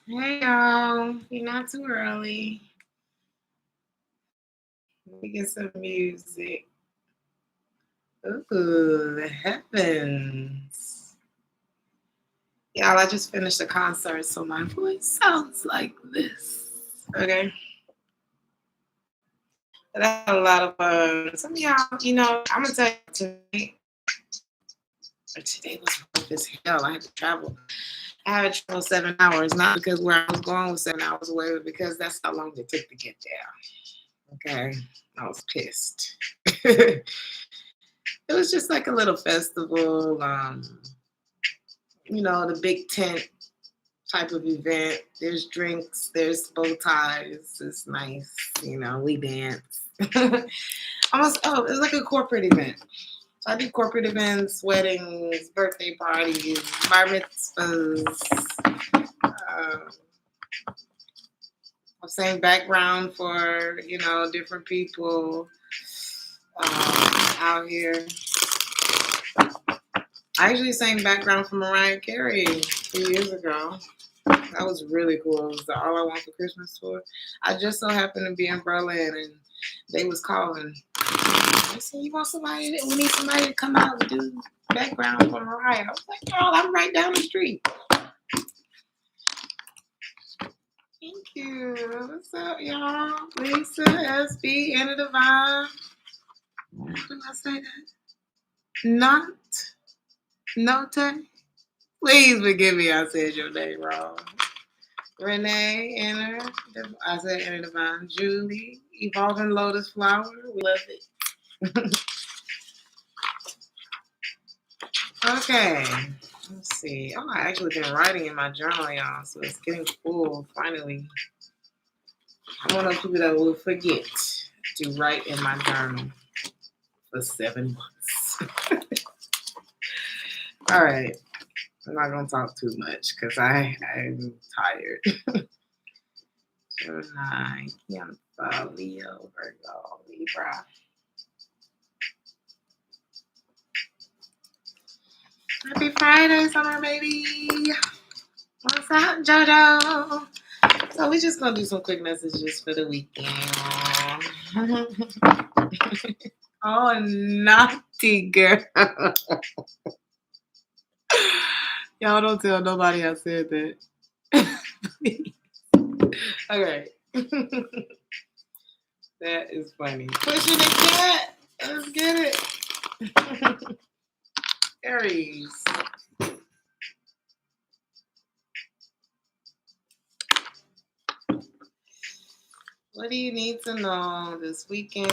Hey y'all, you're not too early. Let me get some music. Ooh, the heavens. Y'all, I just finished a concert, so my voice sounds like this. Okay. But I had a lot of fun. Some of y'all, I'm gonna tell you tonight, or today was rough as hell. I had to travel. I had to travel 7 hours, not because where I was going was 7 hours away, but because that's how long it took to get there. Okay. I was pissed. It was just like a little festival, the big tent type of event. There's drinks, there's bow ties. It's nice, we dance. It's like a corporate event. So I do corporate events, weddings, birthday parties, bar mitzvahs. Same background for, different people out here. I actually sang background for Mariah Carey 2 years ago. That was really cool. It was the All I Want for Christmas tour. I just so happened to be in Berlin and they was calling. They said, "You want somebody? We need somebody to come out and do background for Mariah." I was like, "Girl, I'm right down the street." Thank you. What's up, y'all? Lisa, SB, Anna Divine. How do I say that? Not Note. Please forgive me. I said your name wrong. Renee, Anna. I said Anna Divine. Julie, Evolving Lotus Flower. We love it. Okay. Let's see. Oh, I actually been writing in my journal, y'all, so it's getting full finally. I'm one of those people that will forget to write in my journal for 7 months. All right. I'm not gonna talk too much because I'm tired. Gemini, Cancer, Leo, Virgo, Libra. Happy Friday, summer baby. What's up, JoJo? So we just gonna do some quick messages for the weekend. Oh, naughty girl. Y'all don't tell nobody I said that. Okay. That is funny. Pushing the cat. Let's get it. Aries. What do you need to know this weekend?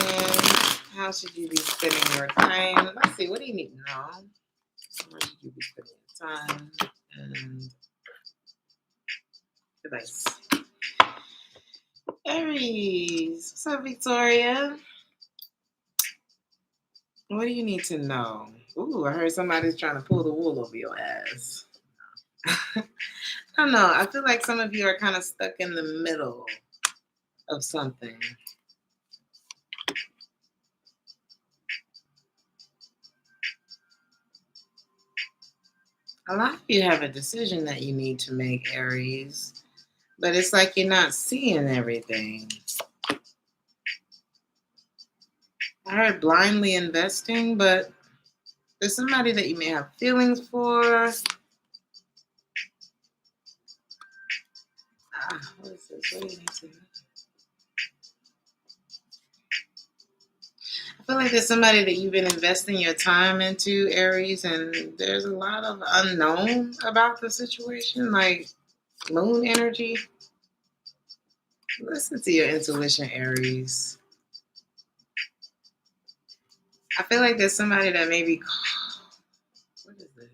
How should you be spending your time? Let's see. What do you need to know? How should you be spending your time? And advice. Aries. What's up, Victoria? What do you need to know? Ooh, I heard somebody's trying to pull the wool over your ass. I don't know. I feel like some of you are kind of stuck in the middle of something. A lot of you have a decision that you need to make, Aries, but it's like you're not seeing everything. I heard blindly investing, but there's somebody that you may have feelings for. What is this? What do you need to know? I feel like there's somebody that you've been investing your time into, Aries, and there's a lot of unknown about the situation, like moon energy. Listen to your intuition, Aries. I feel like there's somebody that maybe. What is this?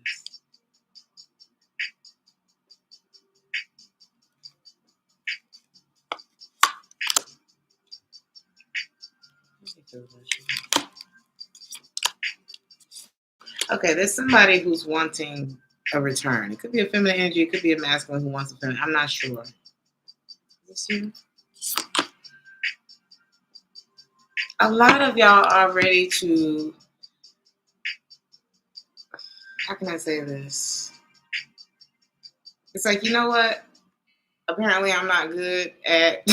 Okay, there's somebody who's wanting a return. It could be a feminine energy. It could be a masculine who wants a feminine. I'm not sure. Is this you? A lot of y'all are ready to. How can I say this? It's like, you know what? apparently I'm not good at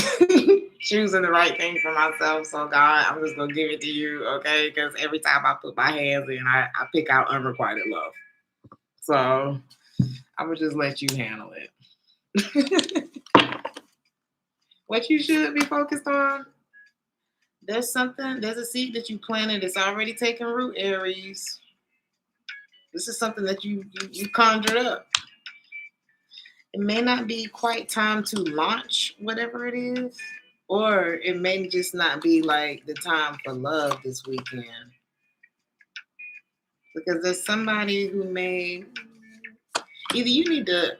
choosing the right thing for myself. So God, I'm just gonna give it to you, okay? Because every time I put my hands in, I pick out unrequited love. So I would just let you handle it. What you should be focused on, there's a seed that you planted that's already taking root, Aries. This is something that you conjured up. It may not be quite time to launch whatever it is, or it may just not be like the time for love this weekend. Because there's somebody who may, either you need to,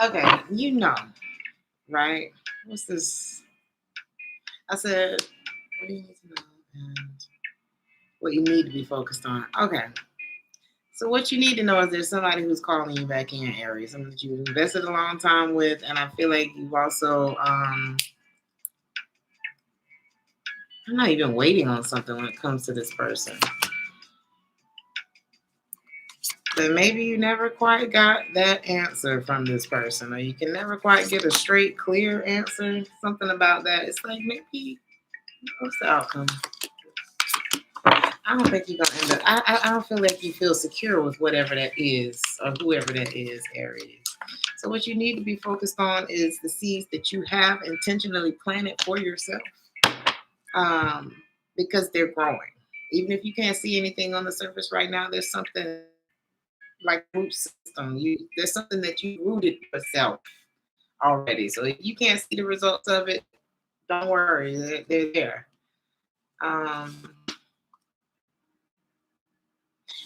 okay, right? What's this? I said, what do you need to know? And what you need to be focused on. Okay. So what you need to know is there's somebody who's calling you back in, Aries, someone that you've invested a long time with, and I feel like you've also, I'm not even waiting on something when it comes to this person. But maybe you never quite got that answer from this person, or you can never quite get a straight, clear answer. Something about that. It's like, maybe, what's the outcome? I don't think you're gonna end up. I don't feel like you feel secure with whatever that is, or whoever that is, Aries. So what you need to be focused on is the seeds that you have intentionally planted for yourself, because they're growing. Even if you can't see anything on the surface right now, there's something like root system. There's something that you rooted yourself already. So if you can't see the results of it, don't worry, they're there.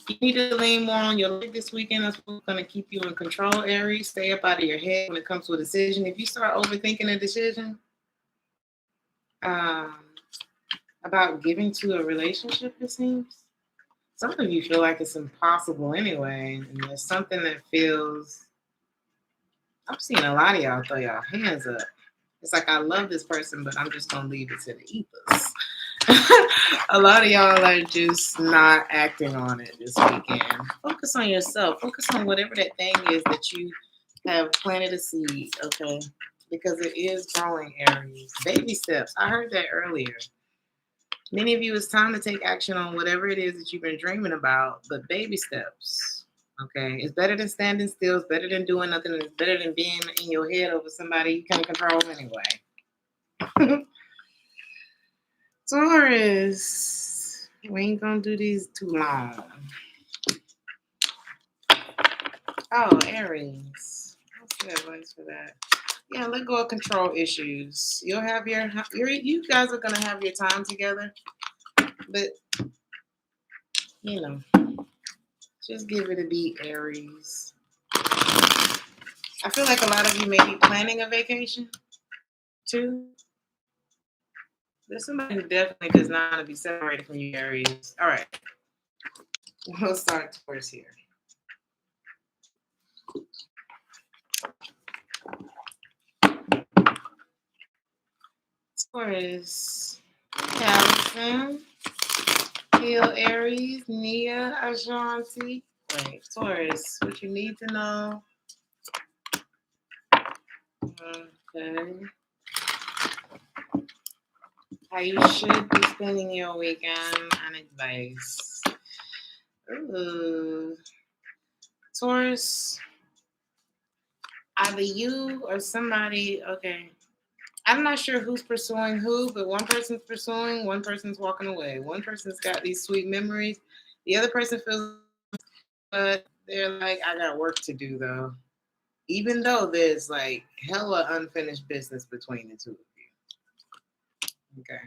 You need to lean more on your leg this weekend. That's what's going to keep you in control, Aries. Stay up out of your head when it comes to a decision. If you start overthinking a decision about giving to a relationship, it seems, some of you feel like it's impossible anyway. And there's something that feels, I'm seeing a lot of y'all throw y'all hands up. It's like, I love this person, but I'm just going to leave it to the ethos. A lot of y'all are just not acting on it this weekend. Focus on yourself. Focus on whatever that thing is that you have planted a seed, okay? Because it is growing, Aries. Baby steps. I heard that earlier. Many of you, it's time to take action on whatever it is that you've been dreaming about, but baby steps, okay? It's better than standing still. It's better than doing nothing. It's better than being in your head over somebody you can't control anyway. Taurus, we ain't gonna do these too long. Oh, Aries. What's the advice for that? Yeah, let go of control issues. You'll have you guys are gonna have your time together, but just give it a beat, Aries. I feel like a lot of you may be planning a vacation too. There's somebody who definitely does not want to be separated from you, Aries. All right, we'll start Taurus here. Taurus, Calvin, Hill, Aries, Nia, Ashanti. Wait, Taurus, what you need to know. Okay. How you should be spending your weekend on advice. Ooh. Taurus, either you or somebody, okay. I'm not sure who's pursuing who, but one person's pursuing, one person's walking away. One person's got these sweet memories. The other person feels, but they're like, I got work to do though. Even though there's like hella unfinished business between the two of you. Okay.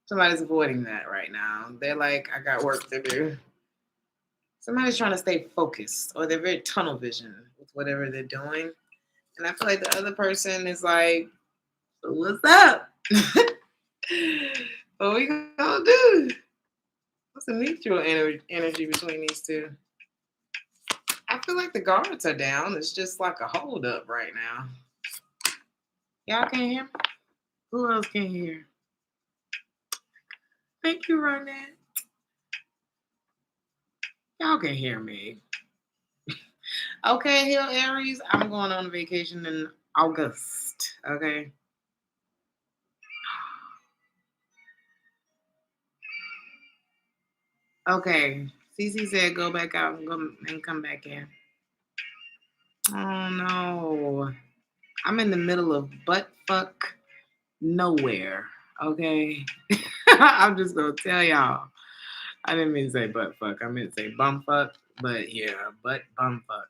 Somebody's avoiding that right now. They're like, I got work to do. Somebody's trying to stay focused, or they're very tunnel vision with whatever they're doing. And I feel like the other person is like, what's up? What we gonna do? What's the mutual energy between these two? I feel like the guards are down. It's just like a hold up right now. Y'all can hear me? Who else can hear? Thank you, Ronette. Y'all can hear me. Okay, Hill Aries, I'm going on vacation in August. Okay. Okay. Cece said go back out and come back in. Oh no. I'm in the middle of butt fuck nowhere. Okay. I'm just gonna tell y'all. I didn't mean to say butt fuck. I meant to say bum fuck. But yeah, butt bum fuck.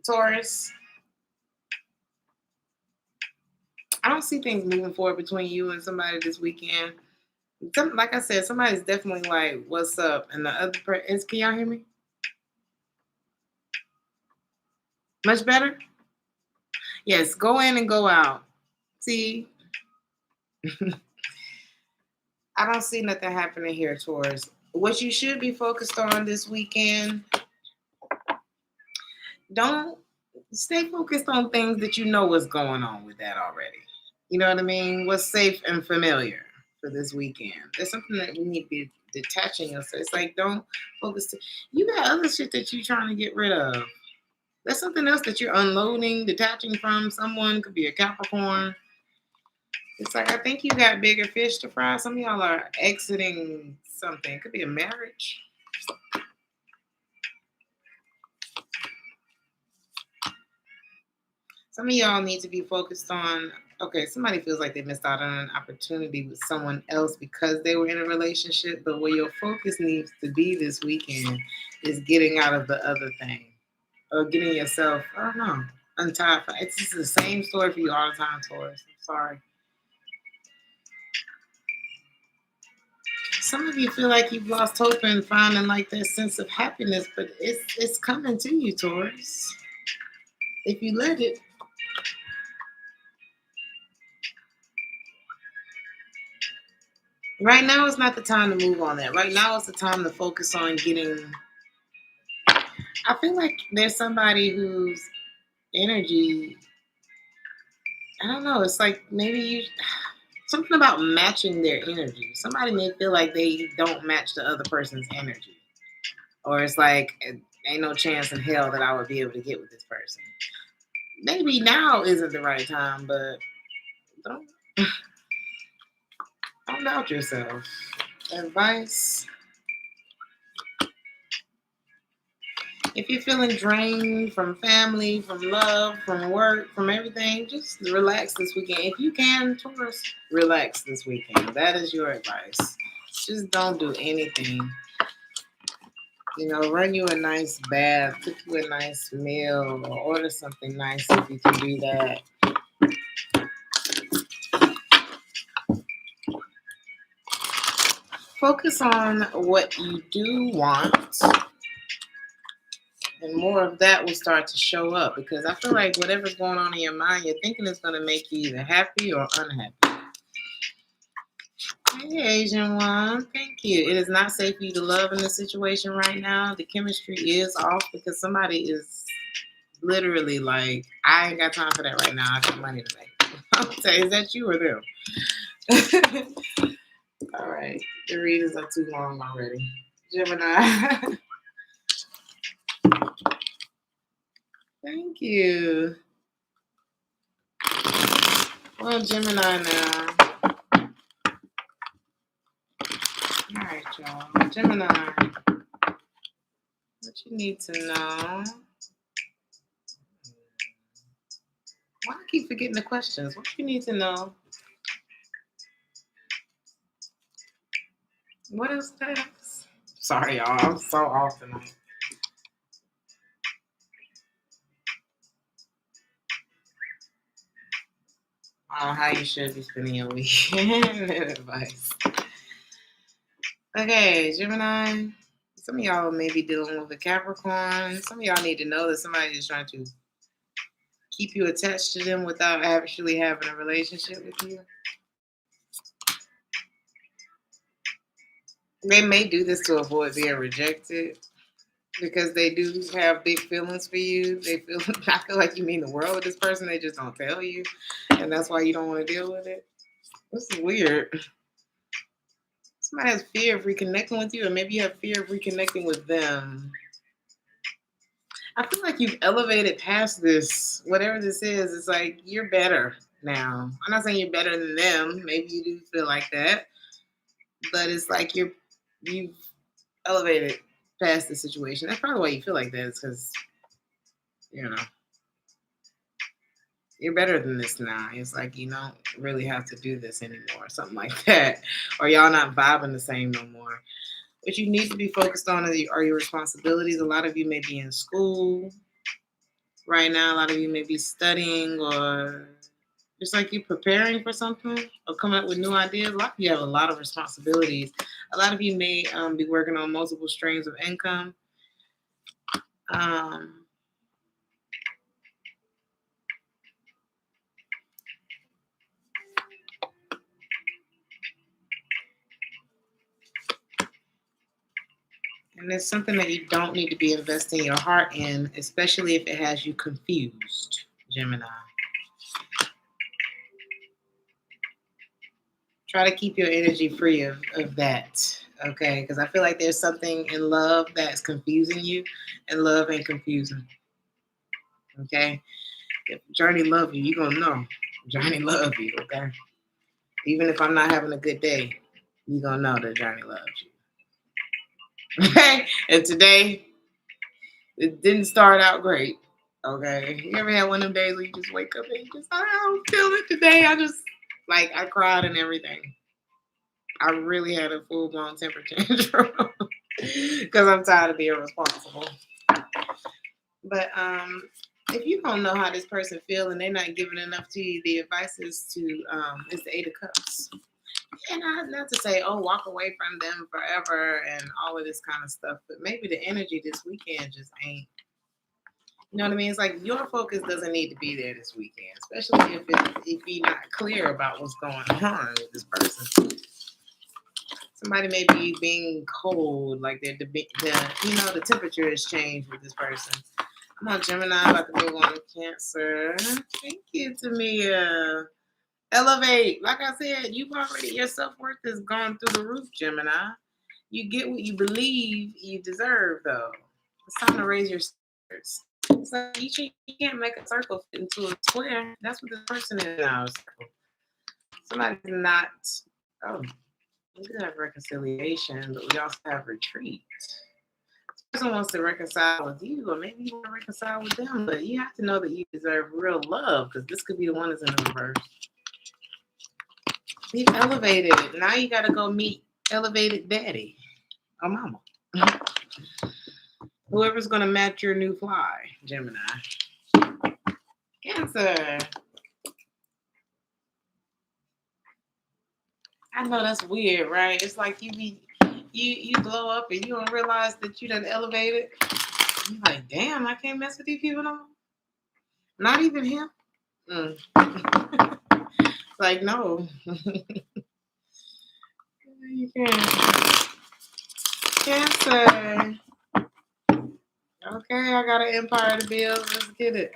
Taurus. I don't see things moving forward between you and somebody this weekend. Like I said, somebody's definitely like, "What's up?" And the other person, can y'all hear me? Much better? Yes. Go in and go out. See, I don't see nothing happening here, Taurus. What you should be focused on this weekend, don't stay focused on things that you know what's going on with that already. You know what I mean? What's safe and familiar for this weekend. There's something that you need to be detaching yourself. It's like don't focus. You got other shit that you're trying to get rid of. There's something else that you're unloading, detaching from. Someone could be a Capricorn. It's like I think you got bigger fish to fry. Some of y'all are exiting something. It could be a marriage. Some of y'all need to be focused on, okay, somebody feels like they missed out on an opportunity with someone else because they were in a relationship, but where your focus needs to be this weekend is getting out of the other thing or getting yourself, I don't know, untied. It's just the same story for you all the time, Taurus. I'm sorry. Some of you feel like you've lost hope in finding like that sense of happiness, but it's coming to you, Taurus. If you let it. Right now is not the time to move on that. Right now is the time to focus on getting. I feel like there's somebody whose energy, I don't know, it's like maybe you, something about matching their energy. Somebody may feel like they don't match the other person's energy. Or it's like, ain't no chance in hell that I would be able to get with this person. Maybe now isn't the right time, but don't, don't doubt yourself. Advice. If you're feeling drained from family, from love, from work, from everything, just relax this weekend. If you can, Taurus, relax this weekend. That is your advice. Just don't do anything. You know, run you a nice bath, cook you a nice meal, or order something nice if you can do that. Focus on what you do want, and more of that will start to show up because I feel like whatever's going on in your mind, you're thinking it's going to make you either happy or unhappy. Hey, Asian one, thank you. It is not safe for you to love in this situation right now. The chemistry is off because somebody is literally like, I ain't got time for that right now. I got money to make. I'll say, is that you or them? All right. The readings are too long already. Gemini. Thank you. Well, Gemini now. All right, y'all. Gemini. What you need to know. Why do I keep forgetting the questions? What you need to know? What is that? Sorry, y'all. I'm so off tonight. How you should be spending your weekend. Advice. Okay, Gemini. Some of y'all may be dealing with a Capricorn. Some of y'all need to know that somebody is trying to keep you attached to them without actually having a relationship with you. They may do this to avoid being rejected because they do have big feelings for you. They feel, I feel like you mean the world with this person. They just don't tell you, and that's why you don't want to deal with it. This is weird. Somebody has fear of reconnecting with you, or maybe you have fear of reconnecting with them. I feel like you've elevated past this. Whatever this is, it's like you're better now. I'm not saying you're better than them. Maybe you do feel like that, but it's like you've elevated past the situation. That's probably why you feel like that. Is because you know you're better than this now. It's like you don't really have to do this anymore, something like that, or y'all not vibing the same no more. What you need to be focused on are your responsibilities. A lot of you may be in school right now. A lot of you may be studying, or just like you preparing for something or coming up with new ideas. A lot of you have a lot of responsibilities. A lot of you may be working on multiple streams of income. Um, and it's something that you don't need to be investing your heart in, especially if it has you confused, Gemini. Try to keep your energy free of that, okay? Because I feel like there's something in love that's confusing you, and love ain't confusing, okay? If Journey love you, you're gonna know. Journey love you, okay? Even if I'm not having a good day, you're gonna know that Journey loves you. Okay? And today, it didn't start out great. Okay. You ever had one of them days where you just wake up and you just, I don't feel it today. I cried and everything. I really had a full blown temper tantrum because I'm tired of being responsible. But if you don't know how this person feels and they're not giving enough to you, the advice is is the Eight of Cups. And not to say, oh, walk away from them forever and all of this kind of stuff, but maybe the energy this weekend just ain't. You know what I mean? It's like your focus doesn't need to be there this weekend, especially if you're not clear about what's going on with this person. Somebody may be being cold, like the temperature has changed with this person. I'm on Gemini, about to move on to Cancer. Thank you, Tamia. Elevate. Like I said, your self-worth has gone through the roof, Gemini. You get what you believe you deserve, though. It's time to raise your standards. It's like you can't make a circle fit into a square. That's what this person is now. A circle. Somebody's not. Oh, we do have reconciliation, but we also have retreat. This person wants to reconcile with you, or maybe you want to reconcile with them, but you have to know that you deserve real love, because this could be the one that's in the reverse. Be elevated. Now you got to go meet elevated daddy or mama. Whoever's going to match your new fly, Gemini. Cancer. I know that's weird, right? It's like you blow up and you don't realize that you done elevated. You're like, damn, I can't mess with these people no more. Not even him. Like, no. You can't. Cancer. Okay, I got an empire to build. Let's get it.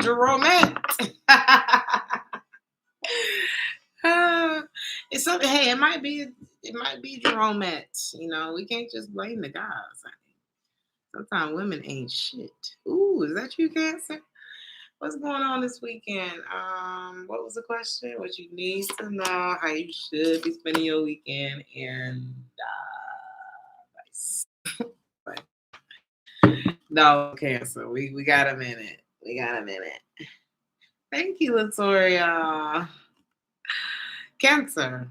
Jerome. It's something. Hey, it might be Jerome. You know, we can't just blame the guys. Sometimes women ain't shit. Ooh, is that you, Cancer? What's going on this weekend? What was the question? What you need to know? How you should be spending your weekend? And nice. No, Cancer. We got a minute. We got a minute. Thank you, Latoria. Cancer.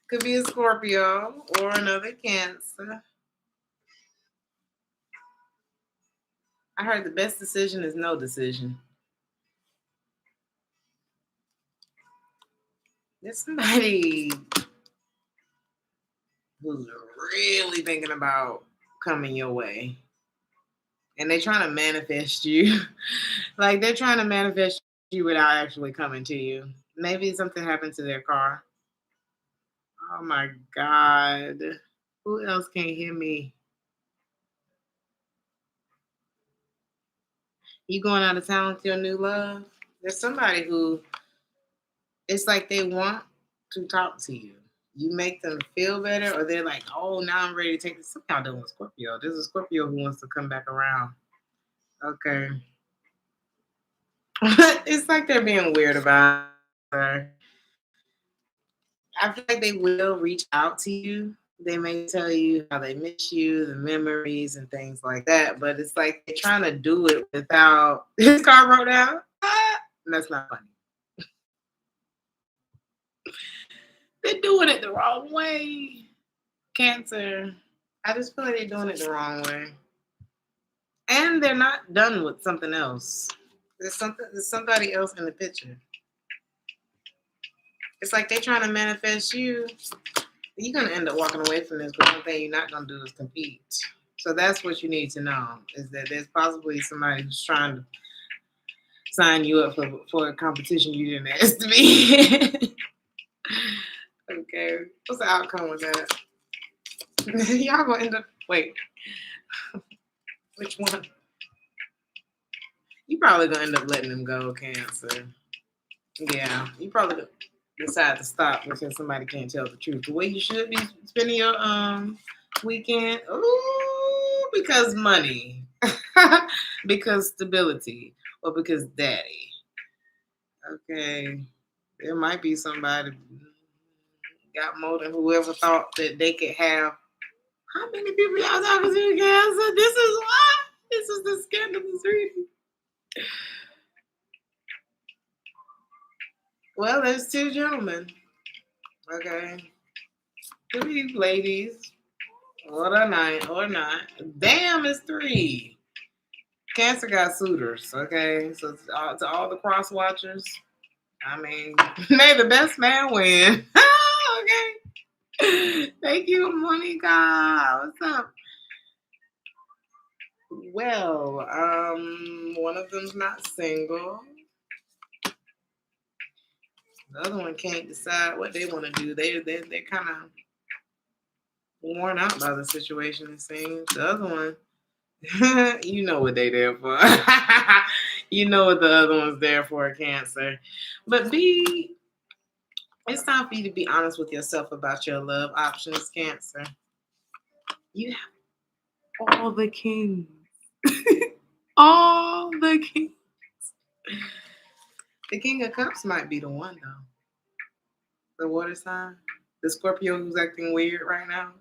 Could be a Scorpio or another Cancer. I heard the best decision is no decision. There's somebody who's really thinking about coming your way. And they're trying to manifest you. Like they're trying to manifest you without actually coming to you. Maybe something happened to their car. Oh my God. Who else can't hear me? You going out of town with your new love? There's somebody who it's like they want to talk to you. You make them feel better, or they're like, oh, now I'm ready to take this. Some y'all dealing with Scorpio. There's a Scorpio who wants to come back around. Okay. It's like they're being weird about it. I feel like they will reach out to you. They may tell you how they miss you, the memories and things like that. But it's like they're trying to do it without his car broke down. And that's not funny. They're doing it the wrong way. Cancer. I just feel like they're doing it the wrong way. And they're not done with something else. There's somebody else in the picture. It's like they're trying to manifest you. You're gonna end up walking away from this, but one thing you're not gonna do is compete. So that's what you need to know, is that there's possibly somebody who's trying to sign you up for a competition you didn't ask to be. Okay. What's the outcome with that? Y'all gonna end up wait. Which one? You probably gonna end up letting them go, Cancer. Yeah, you probably decide to stop because somebody can't tell the truth. The way you should be spending your weekend, ooh, because money, because stability, or because daddy. Okay, there might be somebody got more than whoever thought that they could have. How many people y'all talking to, Cancer? This is why. This is the scandalous reading. Well, there's two gentlemen. Okay. 3 ladies. Or a 9 or not. Damn, it's 3. Cancer got suitors. Okay. So to all the cross watchers, I mean, may the best man win. Okay. Thank you, Monica. What's up? Well, one of them's not single. The other one can't decide what they want to do. They're kind of worn out by the situation, it seems. The other one, you know what they there for. You know what the other one's there for, Cancer. But it's time for you to be honest with yourself about your love options, Cancer. You have all the kings. All the kings. The King of Cups might be the one, though. The water sign. The Scorpio who's acting weird right now.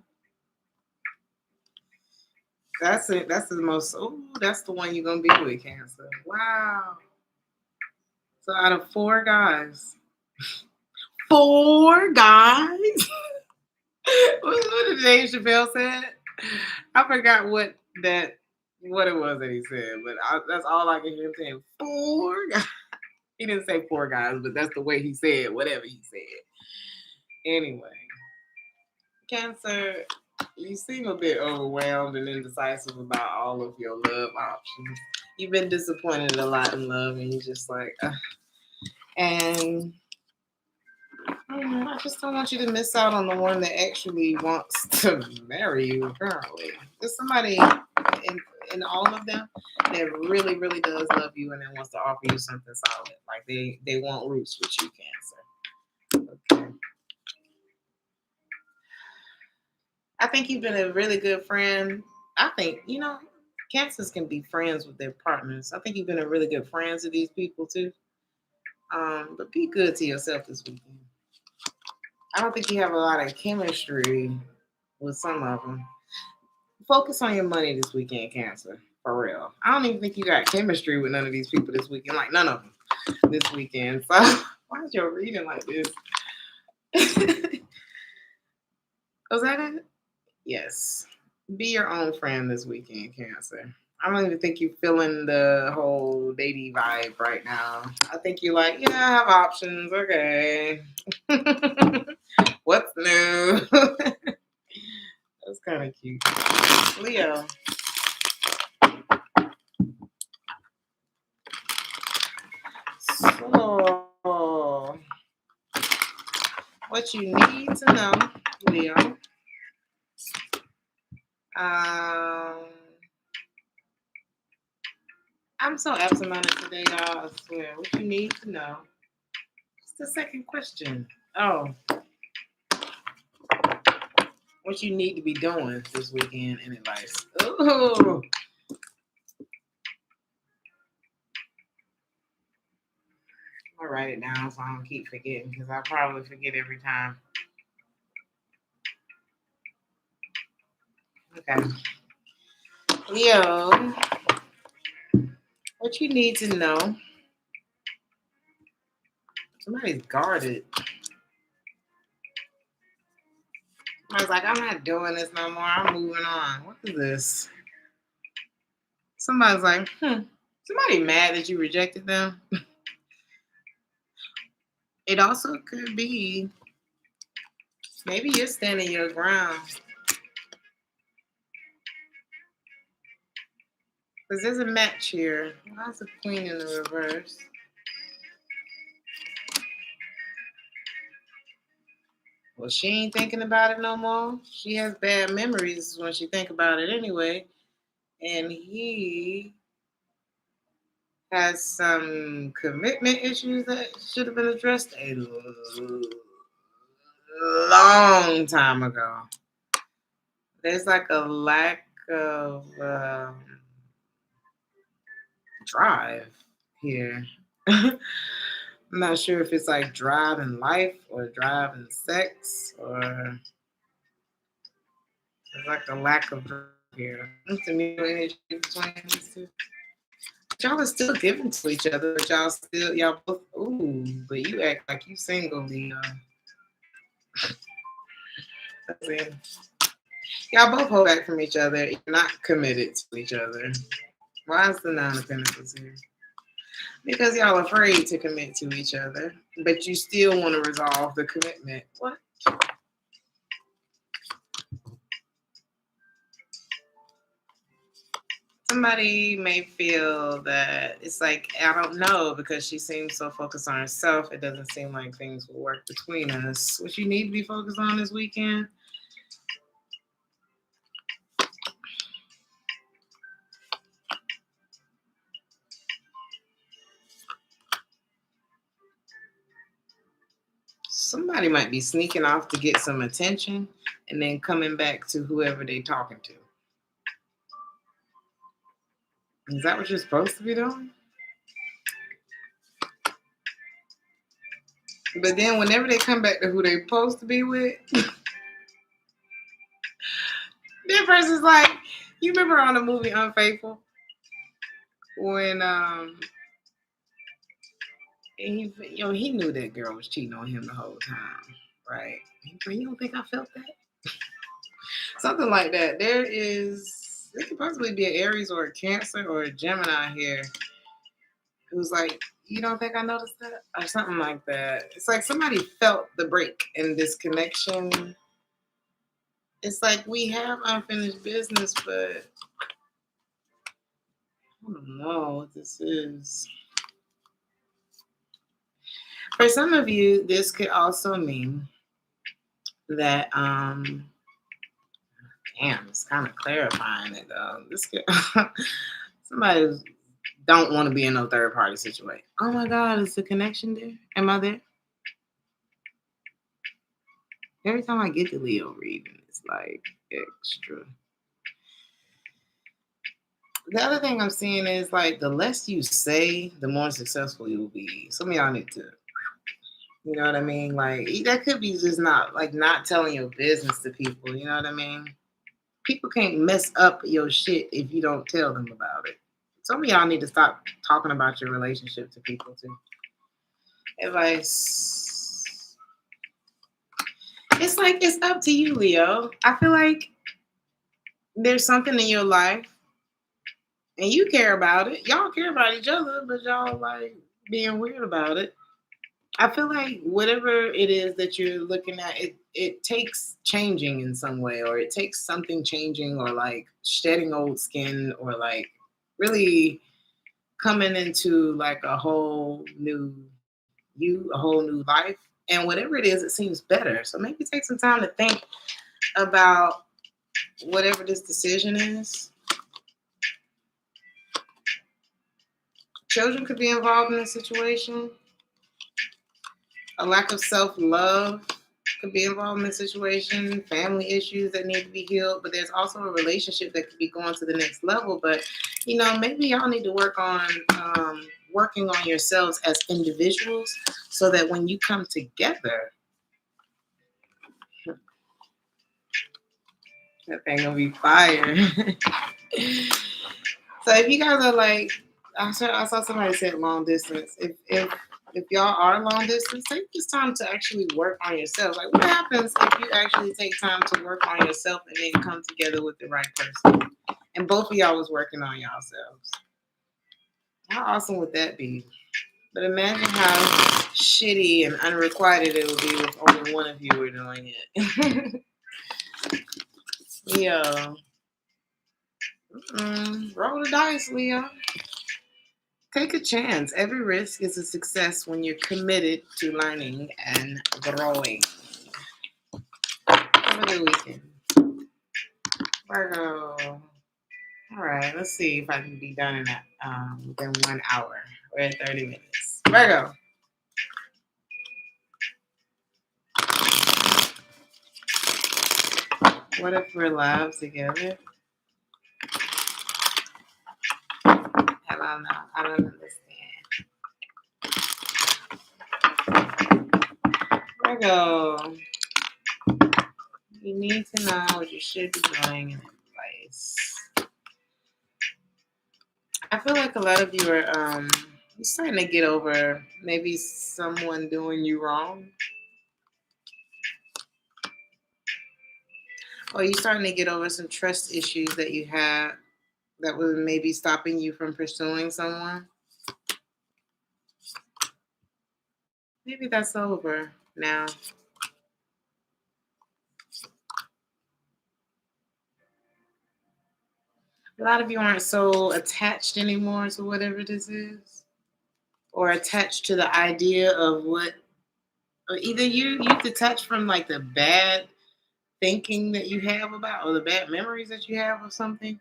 That's it. That's the most. Oh, that's the one you're gonna be with, Cancer. Wow. So out of 4 guys, 4 guys. What did Dave Chappelle said? I forgot what it was that he said, but that's all I can hear him saying. 4 guys. He didn't say 4 guys, but that's the way he said whatever he said. Anyway, Cancer, you seem a bit overwhelmed and indecisive about all of your love options. You've been disappointed a lot in love, and you're just like, and I just don't want you to miss out on the one that actually wants to marry you, apparently. There's somebody in all of them that really, really does love you and then wants to offer you something solid. Like they want roots with you, Cancer. Okay. I think you've been a really good friend. I think, Cancers can be friends with their partners. I think you've been a really good friend to these people too. But be good to yourself this weekend. I don't think you have a lot of chemistry with some of them. Focus on your money this weekend, Cancer. For real. I don't even think you got chemistry with none of these people this weekend. Like, none of them this weekend. So, why is your reading like this? Was that it? Yes. Be your own friend this weekend, Cancer. I don't even think you're feeling the whole datey vibe right now. I think you're like, yeah, I have options. Okay. What's new? That's kind of cute. Leo. So, what you need to know, Leo. I'm so absent-minded today, y'all. I swear. What you need to know. What's the second question? Oh, what you need to be doing this weekend in advice. Ooh. I'll write it down so I don't keep forgetting because I probably forget every time. Okay. Leo, what you need to know. Somebody's guarded. I was like, I'm not doing this no more. I'm moving on. What is this? Somebody's like, somebody mad that you rejected them. It also could be maybe you're standing your ground. Because there's a match here. Why is the queen in the reverse? Well, she ain't thinking about it no more. She has bad memories when she think about it anyway. And he has some commitment issues that should have been addressed a long time ago. There's like a lack of drive here. I'm not sure if it's like drive in life or drive in sex or there's like a lack of drive here. It's a new energy between these two. Y'all are still giving to each other, but y'all both, but you act like you single, Leo. Y'all both hold back from each other. You're not committed to each other. Why is the Nine of Pentacles here? Because y'all are afraid to commit to each other, but you still want to resolve the commitment. What? Somebody may feel that it's like, I don't know, because she seems so focused on herself. It doesn't seem like things will work between us. What you need to be focused on this weekend? Somebody might be sneaking off to get some attention and then coming back to whoever they're talking to. Is that what you're supposed to be doing? But then whenever they come back to who they're supposed to be with, that person's like, you remember on the movie Unfaithful? When he knew that girl was cheating on him the whole time, right? You don't think I felt that? Something like that. It could possibly be an Aries or a Cancer or a Gemini here who's like, you don't think I noticed that? Or something like that. It's like somebody felt the break in this connection. It's like we have unfinished business, but I don't know what this is. For some of you, this could also mean that it's kind of clarifying it though. This could somebody don't want to be in no third party situation. Oh my God, is the connection there? Am I there? Every time I get the Leo reading, it's like extra. The other thing I'm seeing is like the less you say, the more successful you'll be. Some of y'all need to, you know what I mean? Like that could be just not telling your business to people. You know what I mean? People can't mess up your shit if you don't tell them about it. Some of y'all need to stop talking about your relationship to people too. Advice. It's like it's up to you, Leo. I feel like there's something in your life and you care about it. Y'all care about each other, but y'all like being weird about it. I feel like whatever it is that you're looking at, it takes changing in some way, or it takes something changing, or like shedding old skin, or like really coming into like a whole new a whole new life. And whatever it is, it seems better. So maybe take some time to think about whatever this decision is. Children could be involved in the situation. A lack of self-love could be involved in the situation, family issues that need to be healed, but there's also a relationship that could be going to the next level. But maybe y'all need to work on working on yourselves as individuals so that when you come together, that thing gonna be fire. So if you guys are like, I saw somebody said long distance. If y'all are long distance, take this time to actually work on yourself. Like, what happens if you actually take time to work on yourself and then come together with the right person? And both of y'all was working on yourselves. How awesome would that be? But imagine how shitty and unrequited it would be if only one of you were doing it. Leo. Roll the dice, Leo. Take a chance. Every risk is a success when you're committed to learning and growing. Have a good weekend. Virgo. All right, let's see if I can be done in that within 1 hour. We're at 30 minutes. Virgo. What if we're live together? I don't know. I don't understand. Virgo. You need to know what you should be doing in advice. I feel like a lot of you are you're starting to get over maybe someone doing you wrong. Or you're starting to get over some trust issues that you had that was maybe stopping you from pursuing someone. Maybe that's over now. A lot of you aren't so attached anymore to whatever this is. Or attached to the idea of what, or either you detach from like the bad thinking that you have about, or the bad memories that you have of something.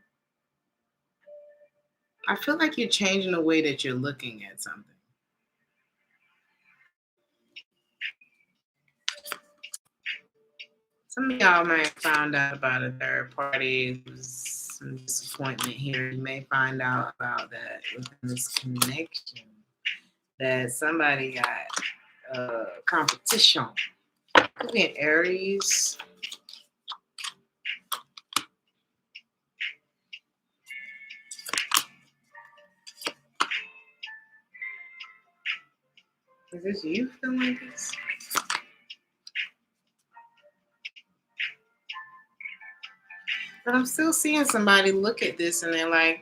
I feel like you're changing the way that you're looking at something. Some of y'all might have found out about a third party. Some disappointment here. You may find out about that within this connection. That somebody got competition. Could be an Aries. Is this you feeling like this? But I'm still seeing somebody look at this and they're like,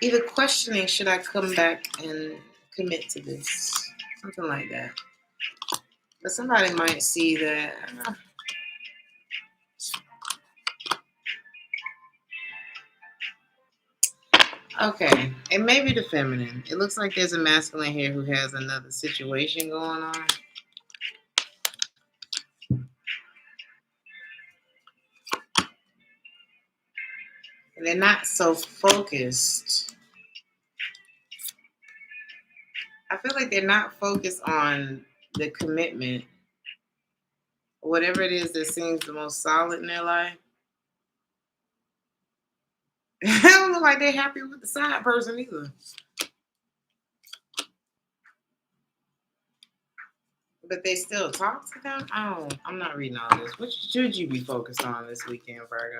either questioning, should I come back and commit to this? Something like that. But somebody might see that. Okay, it may be the feminine. It looks like there's a masculine here who has another situation going on. And they're not so focused. I feel like they're not focused on the commitment. Whatever it is that seems the most solid in their life. I don't look like they're happy with the side person either. But they still talk to them? I'm not reading all this. What should you be focused on this weekend, Virgo?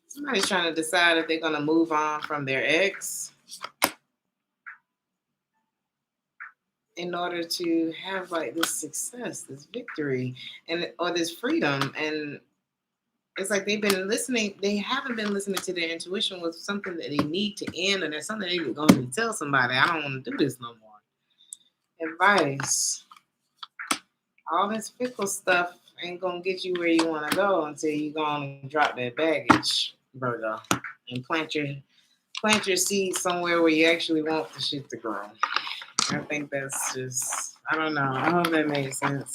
Somebody's trying to decide if they're going to move on from their ex in order to have like this success, this victory, or this freedom. And it's like they've been listening. They haven't been listening to their intuition with something that they need to end, or there's something they're going to tell somebody. I don't want to do this no more. Advice. All this fickle stuff ain't going to get you where you want to go until you go on and drop that baggage, Virgo, and plant your seed somewhere where you actually want the shit to grow. I think that's just, I don't know. I hope that made sense.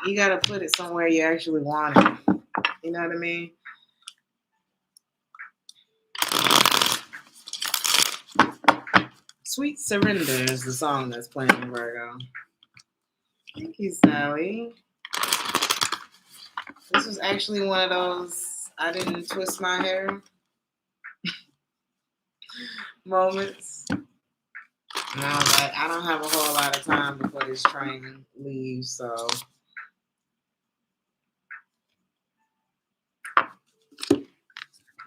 You got to put it somewhere you actually want it. You know what I mean? Sweet Surrender is the song that's playing, Virgo. Thank you, Sally. This was actually one of those I didn't twist my hair moments. Now that I don't have a whole lot of time before this train leaves, so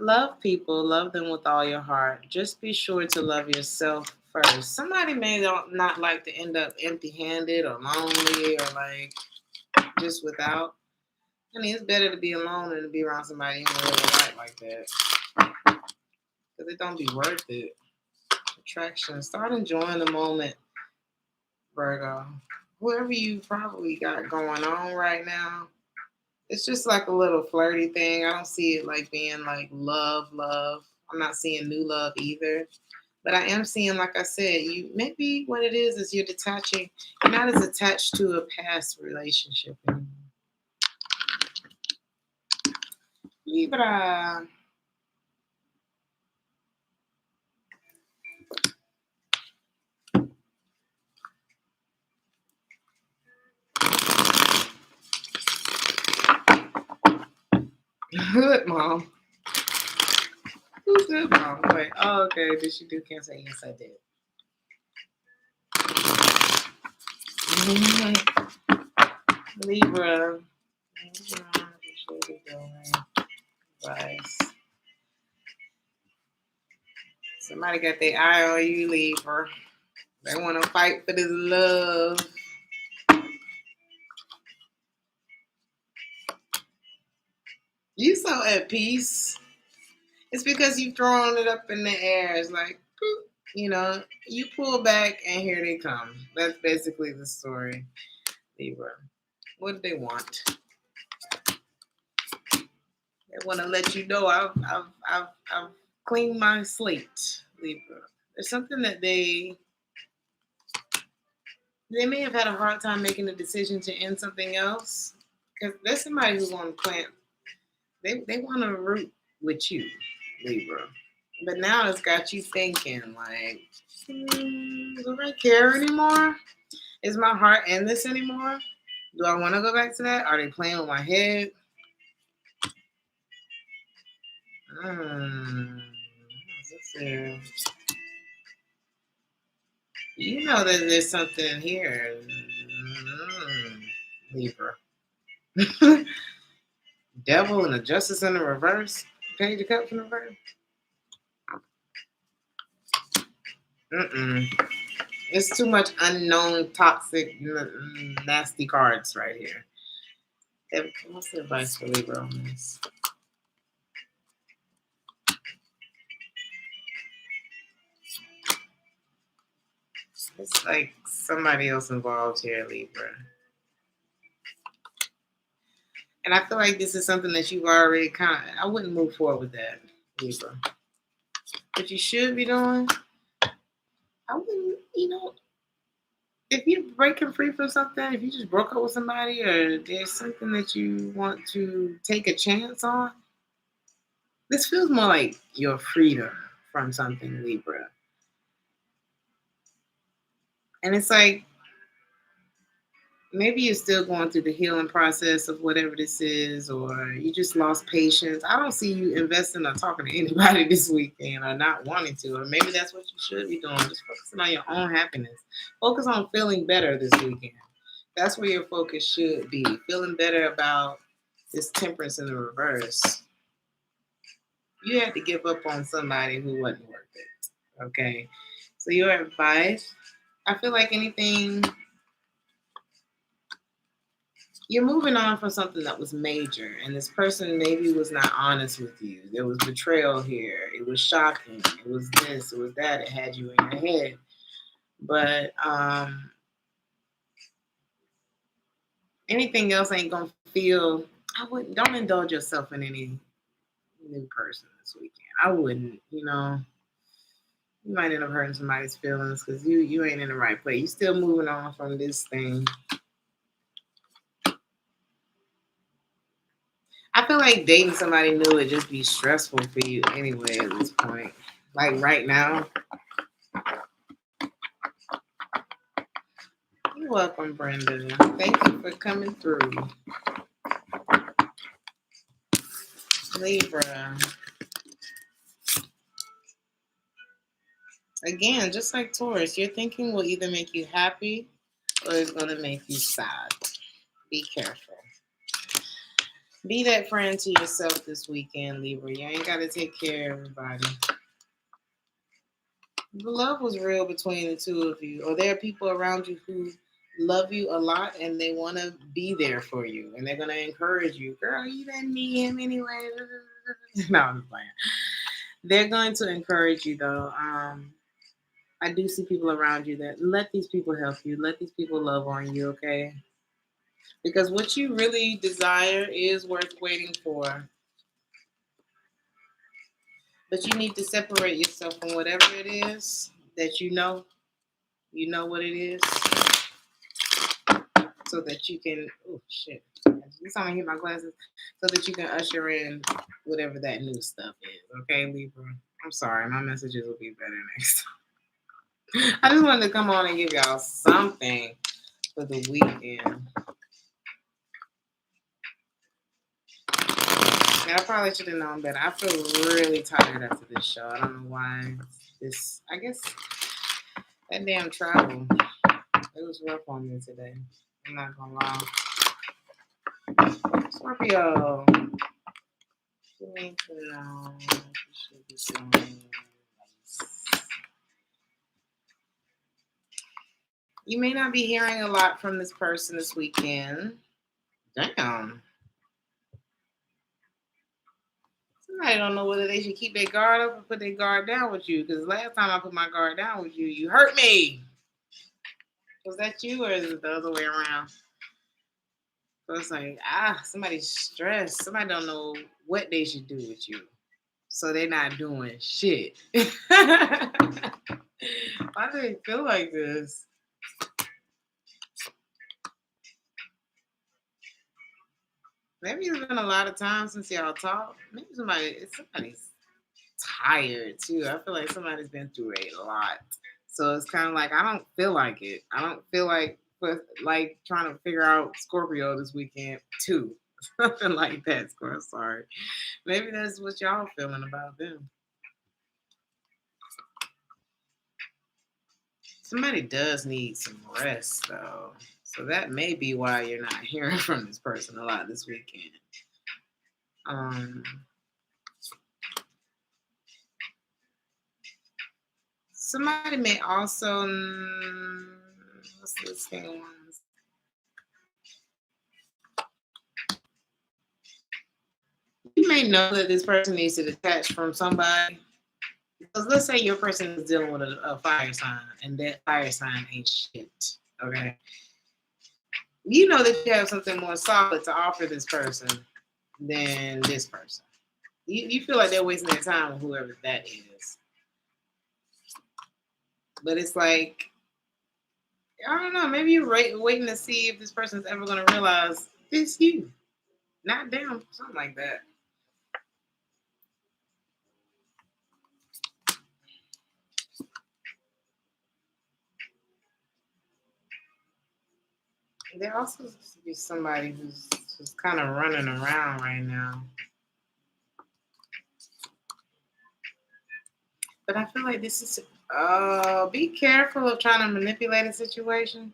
love people, love them with all your heart. Just be sure to love yourself first. Somebody may not like to end up empty-handed or lonely or like just without. I mean, it's better to be alone than to be around somebody you don't really like that. Because it don't be worth it. Attraction. Start enjoying the moment, Virgo. Whoever you probably got going on right now, it's just like a little flirty thing. I don't see it like being like love. I'm not seeing new love either. But I am seeing, like I said, you maybe what it is you're detaching. You're not as attached to a past relationship anymore. Libra. Good, Mom. Who's good, Mom? Wait, oh, okay. Did she do Cancer? Yes, I did. Libra. Advice. Somebody got their eye on you, Libra. They want to fight for this love. You so at peace. It's because you've thrown it up in the air. It's like, you know, you pull back and here they come. That's basically the story, Libra. What do they want? They want to let you know I've cleaned my slate, Libra. There's something that they may have had a hard time making a decision to end something else. Because there's somebody who want to plant. They want to root with you, Libra. But now it's got you thinking like, do I care anymore? Is my heart in this anymore? Do I want to go back to that? Are they playing with my head? You know that there's something here, Libra. Devil and the Justice in the reverse. Page of Cups in the reverse. It's too much unknown, toxic, nasty cards right here. What's the advice for Libra on this? It's like somebody else involved here, Libra. And I feel like this is something that you've already I wouldn't move forward with that, Libra. What you should be doing, I wouldn't, if you're breaking free from something, if you just broke up with somebody or there's something that you want to take a chance on, this feels more like your freedom from something, Libra. And it's like, maybe you're still going through the healing process of whatever this is, or you just lost patience. I don't see you investing or talking to anybody this weekend or not wanting to. Or maybe that's what you should be doing. Just focusing on your own happiness. Focus on feeling better this weekend. That's where your focus should be. Feeling better about this Temperance in the reverse. You had to give up on somebody who wasn't worth it. Okay? So your advice, I feel like anything... You're moving on from something that was major, and this person maybe was not honest with you. There was betrayal here. It was shocking. It was this. It was that. It had you in your head. But anything else ain't gonna feel. Don't indulge yourself in any new person this weekend. I wouldn't. You might end up hurting somebody's feelings because you ain't in the right place. You still moving on from this thing. I feel like dating somebody new would just be stressful for you anyway at this point. Like right now. You're welcome, Brenda. Thank you for coming through. Libra. Again, just like Taurus, your thinking will either make you happy or it's going to make you sad. Be careful. Be that friend to yourself this weekend, Libra. You ain't got to take care of everybody. The love was real between the two of you, or there are people around you who love you a lot and they want to be there for you and they're going to encourage you. Girl, you didn't need him anyway. No, I'm just playing. They're going to encourage you though. I do see people around you that let these people help you. Let these people love on you, okay? Because what you really desire is worth waiting for. But you need to separate yourself from whatever it is that you know what it is, so that you can, oh shit, this time I hit my glasses, so that you can usher in whatever that new stuff is, okay, Libra? I'm sorry, my messages will be better next time. I just wanted to come on and give y'all something for the weekend. Yeah, I probably should have known better. I feel really tired after this show. I don't know why. I guess that damn travel, it was rough on me today. I'm not gonna lie. Scorpio, you need to know you should be doing this. You may not be hearing a lot from this person this weekend. Damn. Somebody don't know whether they should keep their guard up or put their guard down with you. Because last time I put my guard down with you, you hurt me. Was that you or is it the other way around? So it's like, somebody's stressed. Somebody don't know what they should do with you. So they're not doing shit. Why do they feel like this? Maybe it's been a lot of time since y'all talked. Maybe somebody's tired too. I feel like somebody's been through a lot. So it's kind of like, I don't feel like it. I don't feel like trying to figure out Scorpio this weekend too. Something like that, Scorpio. Sorry. Maybe that's what y'all feeling about them. Somebody does need some rest though. So that may be why you're not hearing from this person a lot this weekend. Somebody may also, what's this thing? You may know that this person needs to detach from somebody. Because let's say your person is dealing with a fire sign, and that fire sign ain't shit. Okay. You know that you have something more solid to offer this person than this person. You feel like they're wasting their time with whoever that is. But it's like, I don't know, maybe you're waiting to see if this person's ever going to realize it's you, not them, something like that. There also seems to be somebody who's kind of running around right now. But I feel like this is, be careful of trying to manipulate a situation.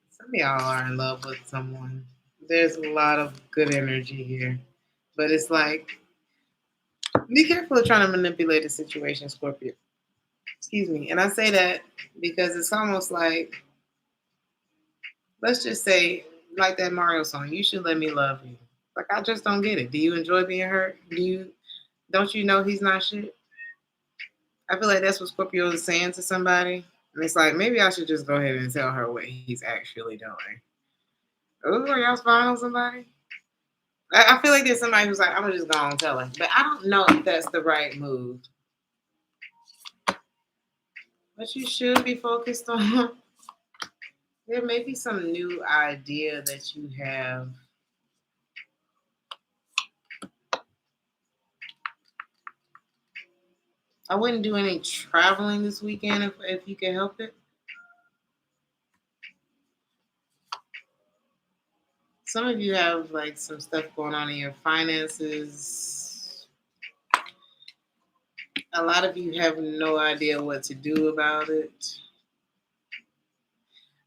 Some of y'all are in love with someone. There's a lot of good energy here. But it's like, be careful of trying to manipulate a situation, Scorpio. Excuse me. And I say that because it's almost like, let's just say, like that Mario song, you should let me love you. Like, I just don't get it. Do you enjoy being hurt? Don't you know he's not shit? I feel like that's what Scorpio is saying to somebody. And it's like, maybe I should just go ahead and tell her what he's actually doing. Oh, are y'all spying on somebody? I feel like there's somebody who's like, I'm going to just go and tell her. But I don't know if that's the right move. But you should be focused on There may be some new idea that you have. I wouldn't do any traveling this weekend if you can help it. Some of you have like some stuff going on in your finances. A lot of you have no idea what to do about it.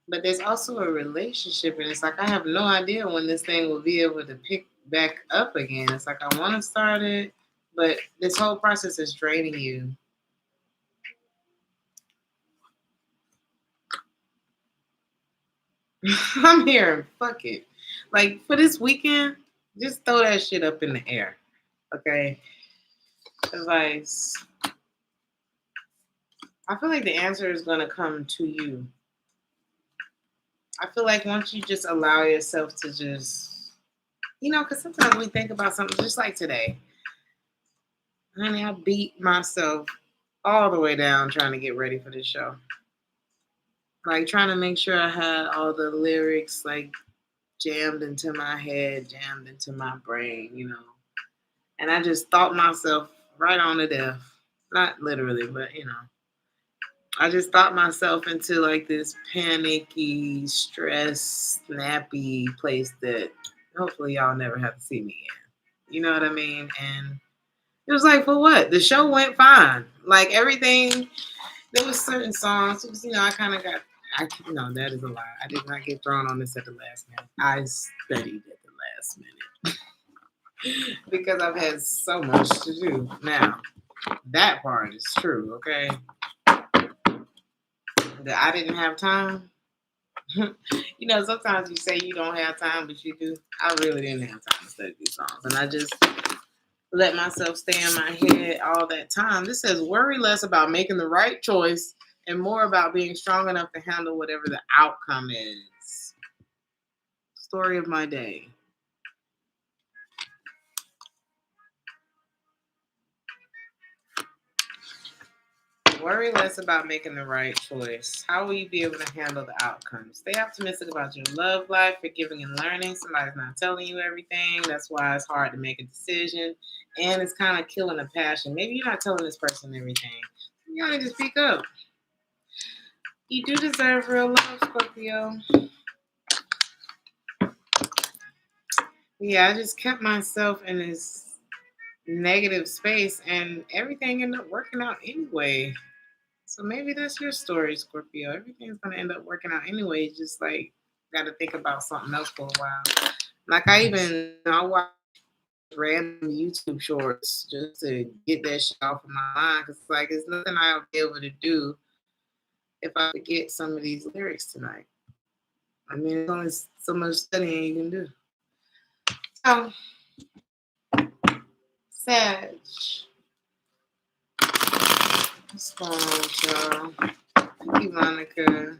But there's also a relationship, and it's like I have no idea when this thing will be able to pick back up again. It's like I want to start it, but this whole process is draining you. I'm here. Fuck it. Like for this weekend, just throw that shit up in the air. Okay. Advice. I feel like the answer is gonna come to you. I feel like once you just allow yourself to just, because sometimes we think about something just like today. Honey, I beat myself all the way down trying to get ready for this show. Like trying to make sure I had all the lyrics like jammed into my head, jammed into my brain. And I just thought myself right on to death. Not literally, but I just thought myself into like this panicky, stress, snappy place that hopefully y'all never have to see me in. You know what I mean? And it was like, for what? The show went fine. Like everything, there was certain songs. It was, I kind of got. That is a lie. I did not get thrown on this at the last minute. I studied at the last minute because I've had so much to do. Now, that part is true. Okay, that I didn't have time. Sometimes you say you don't have time, but you do. I really didn't have time to study these songs, and I just let myself stay in my head all that time. This says worry less about making the right choice and more about being strong enough to handle whatever the outcome is. Story of my day. Worry less about making the right choice. How will you be able to handle the outcome? Stay optimistic about your love life, forgiving and learning. Somebody's not telling you everything. That's why it's hard to make a decision. And it's kind of killing a passion. Maybe you're not telling this person everything. You gotta just speak up. You do deserve real love, Scorpio. Yeah, I just kept myself in this negative space and everything ended up working out anyway. So maybe that's your story, Scorpio. Everything's gonna end up working out anyway. Just like gotta think about something else for a while. Like I watch random YouTube shorts just to get that shit off of my mind. Cause like it's nothing I'll be able to do if I forget some of these lyrics tonight. I mean, there's only so much studying you can do. So, Sag, what's going on with y'all? Thank you, Monica.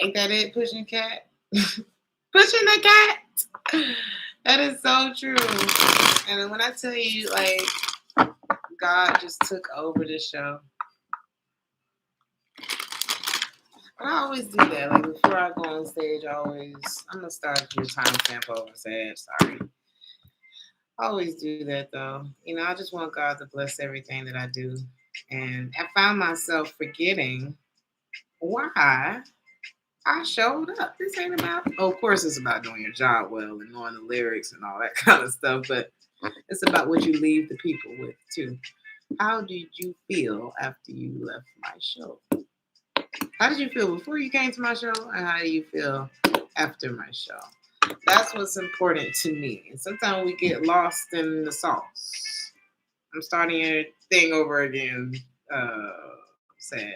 Ain't that it, pushing cat? Pushing the cat. That is so true. And when I tell you, like, God just took over the show. And I always do that. Like, before I go on stage, I'm going to start your timestamp over, Sag. Sorry. I always do that, though. I just want God to bless everything that I do. And I found myself forgetting why I showed up. This ain't about, of course, it's about doing your job well and knowing the lyrics and all that kind of stuff, but it's about what you leave the people with, too. How did you feel after you left my show? How did you feel before you came to my show? And how do you feel after my show? That's what's important to me. And sometimes we get lost in the sauce. I'm starting your thing over again, Sag.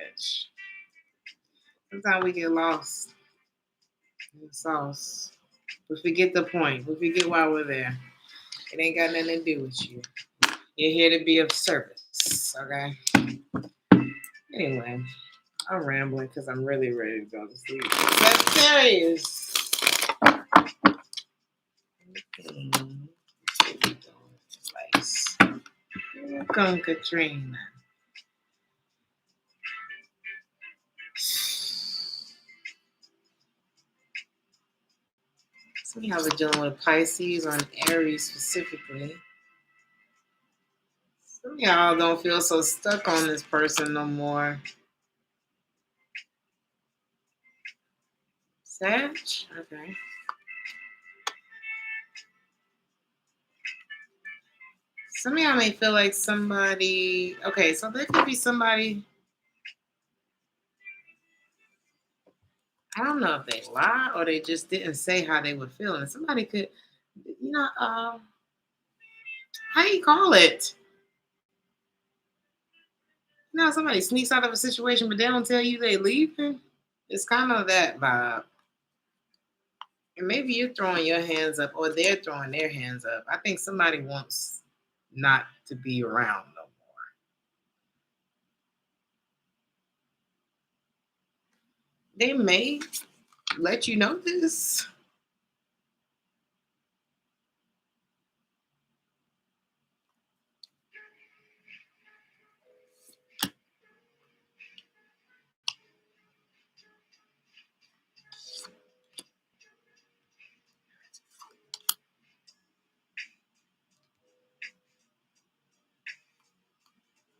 Sometimes we get lost in the sauce. We forget the point. We forget why we're there. It ain't got nothing to do with you. You're here to be of service, okay? Anyway, I'm rambling because I'm really ready to go to sleep. Sagittarius. Welcome, Katrina. See how we're dealing with Pisces or an Aries specifically. Some of y'all don't feel so stuck on this person no more. Sag? Okay. Some of y'all may feel like somebody... Okay, so there could be somebody... I don't know if they lied or they just didn't say how they were feeling. Somebody could... how you call it? Somebody sneaks out of a situation, but they don't tell you they leaving. It's kind of that vibe. And maybe you're throwing your hands up or they're throwing their hands up. I think somebody wants not to be around no more. They may let you know this.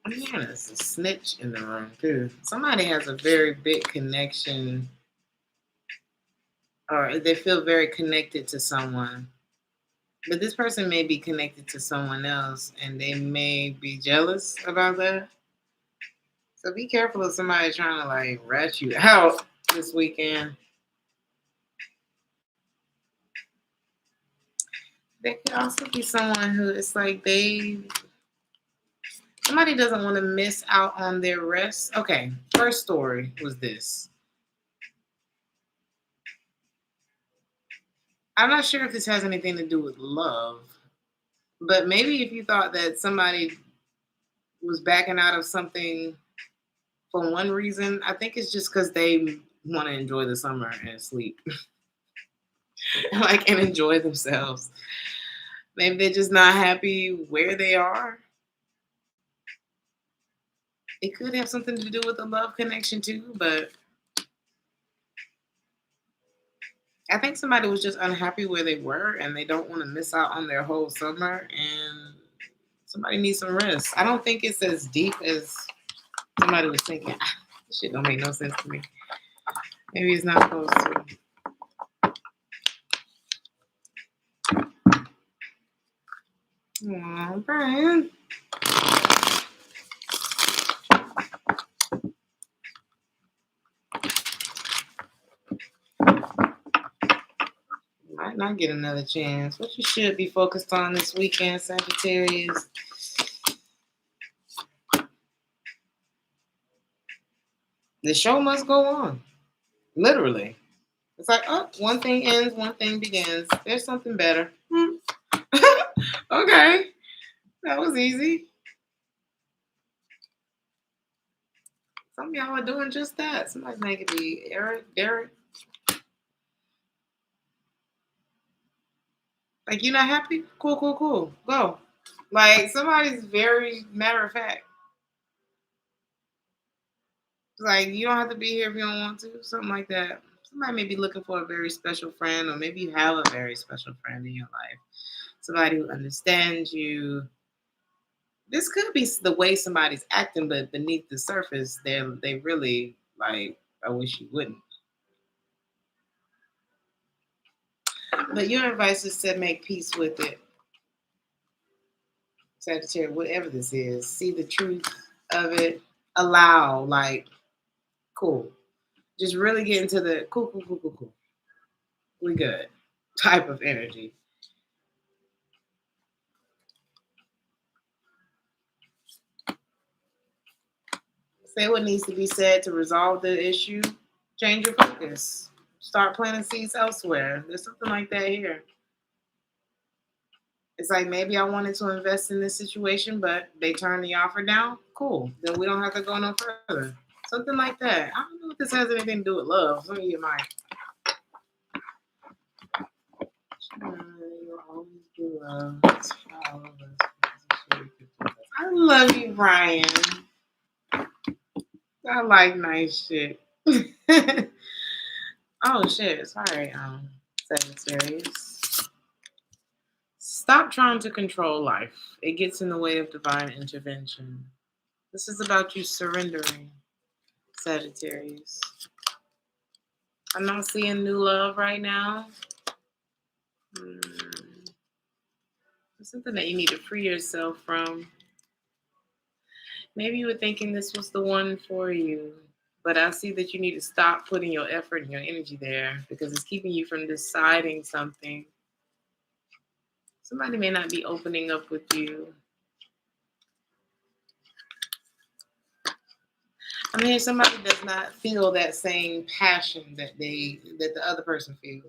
Yeah, there's a snitch in the room too. Somebody has a very big connection, or they feel very connected to someone. But this person may be connected to someone else, and they may be jealous about that. So be careful of somebody trying to like rat you out this weekend. There could also be someone who it's like somebody doesn't want to miss out on their rest. Okay, first story was this. I'm not sure if this has anything to do with love, but maybe if you thought that somebody was backing out of something for one reason, I think it's just because they want to enjoy the summer and sleep. And enjoy themselves. Maybe they're just not happy where they are. It could have something to do with the love connection too, but I think somebody was just unhappy where they were and they don't want to miss out on their whole summer and somebody needs some rest. I don't think it's as deep as somebody was thinking. This shit don't make no sense to me. Maybe it's not supposed to. Oh, Brian. Might not get another chance. What you should be focused on this weekend, Sagittarius. The show must go on. Literally. It's like, oh, one thing ends, one thing begins. There's something better. Okay. That was easy. Some of y'all are doing just that. Somebody's making be Eric, Derek. Like, you're not happy? Cool. Go. Like, somebody's very matter of fact. Like, you don't have to be here if you don't want to. Something like that. Somebody may be looking for a very special friend, or maybe you have a very special friend in your life. Somebody who understands you. This could be the way somebody's acting, but beneath the surface, they really, like, I wish you wouldn't. But your advice is to make peace with it. Sagittarius, whatever this is, see the truth of it. Allow, like, cool. Just really get into the cool. We good type of energy. Say what needs to be said to resolve the issue. Change your focus. Start planting seeds elsewhere. There's something like that here. It's like maybe I wanted to invest in this situation, but they turned the offer down. Cool. Then we don't have to go no further. Something like that. I don't know if this has anything to do with love. Some of you might. You'll always be loved. I love you, Brian. I like nice shit. Oh shit. Sorry, Sagittarius. Stop trying to control life. It gets in the way of divine intervention. This is about you surrendering, Sagittarius. I'm not seeing new love right now. It's something that you need to free yourself from. Maybe you were thinking this was the one for you, but I see that you need to stop putting your effort and your energy there because it's keeping you from deciding something. Somebody may not be opening up with you. I mean, somebody does not feel that same passion that the other person feels.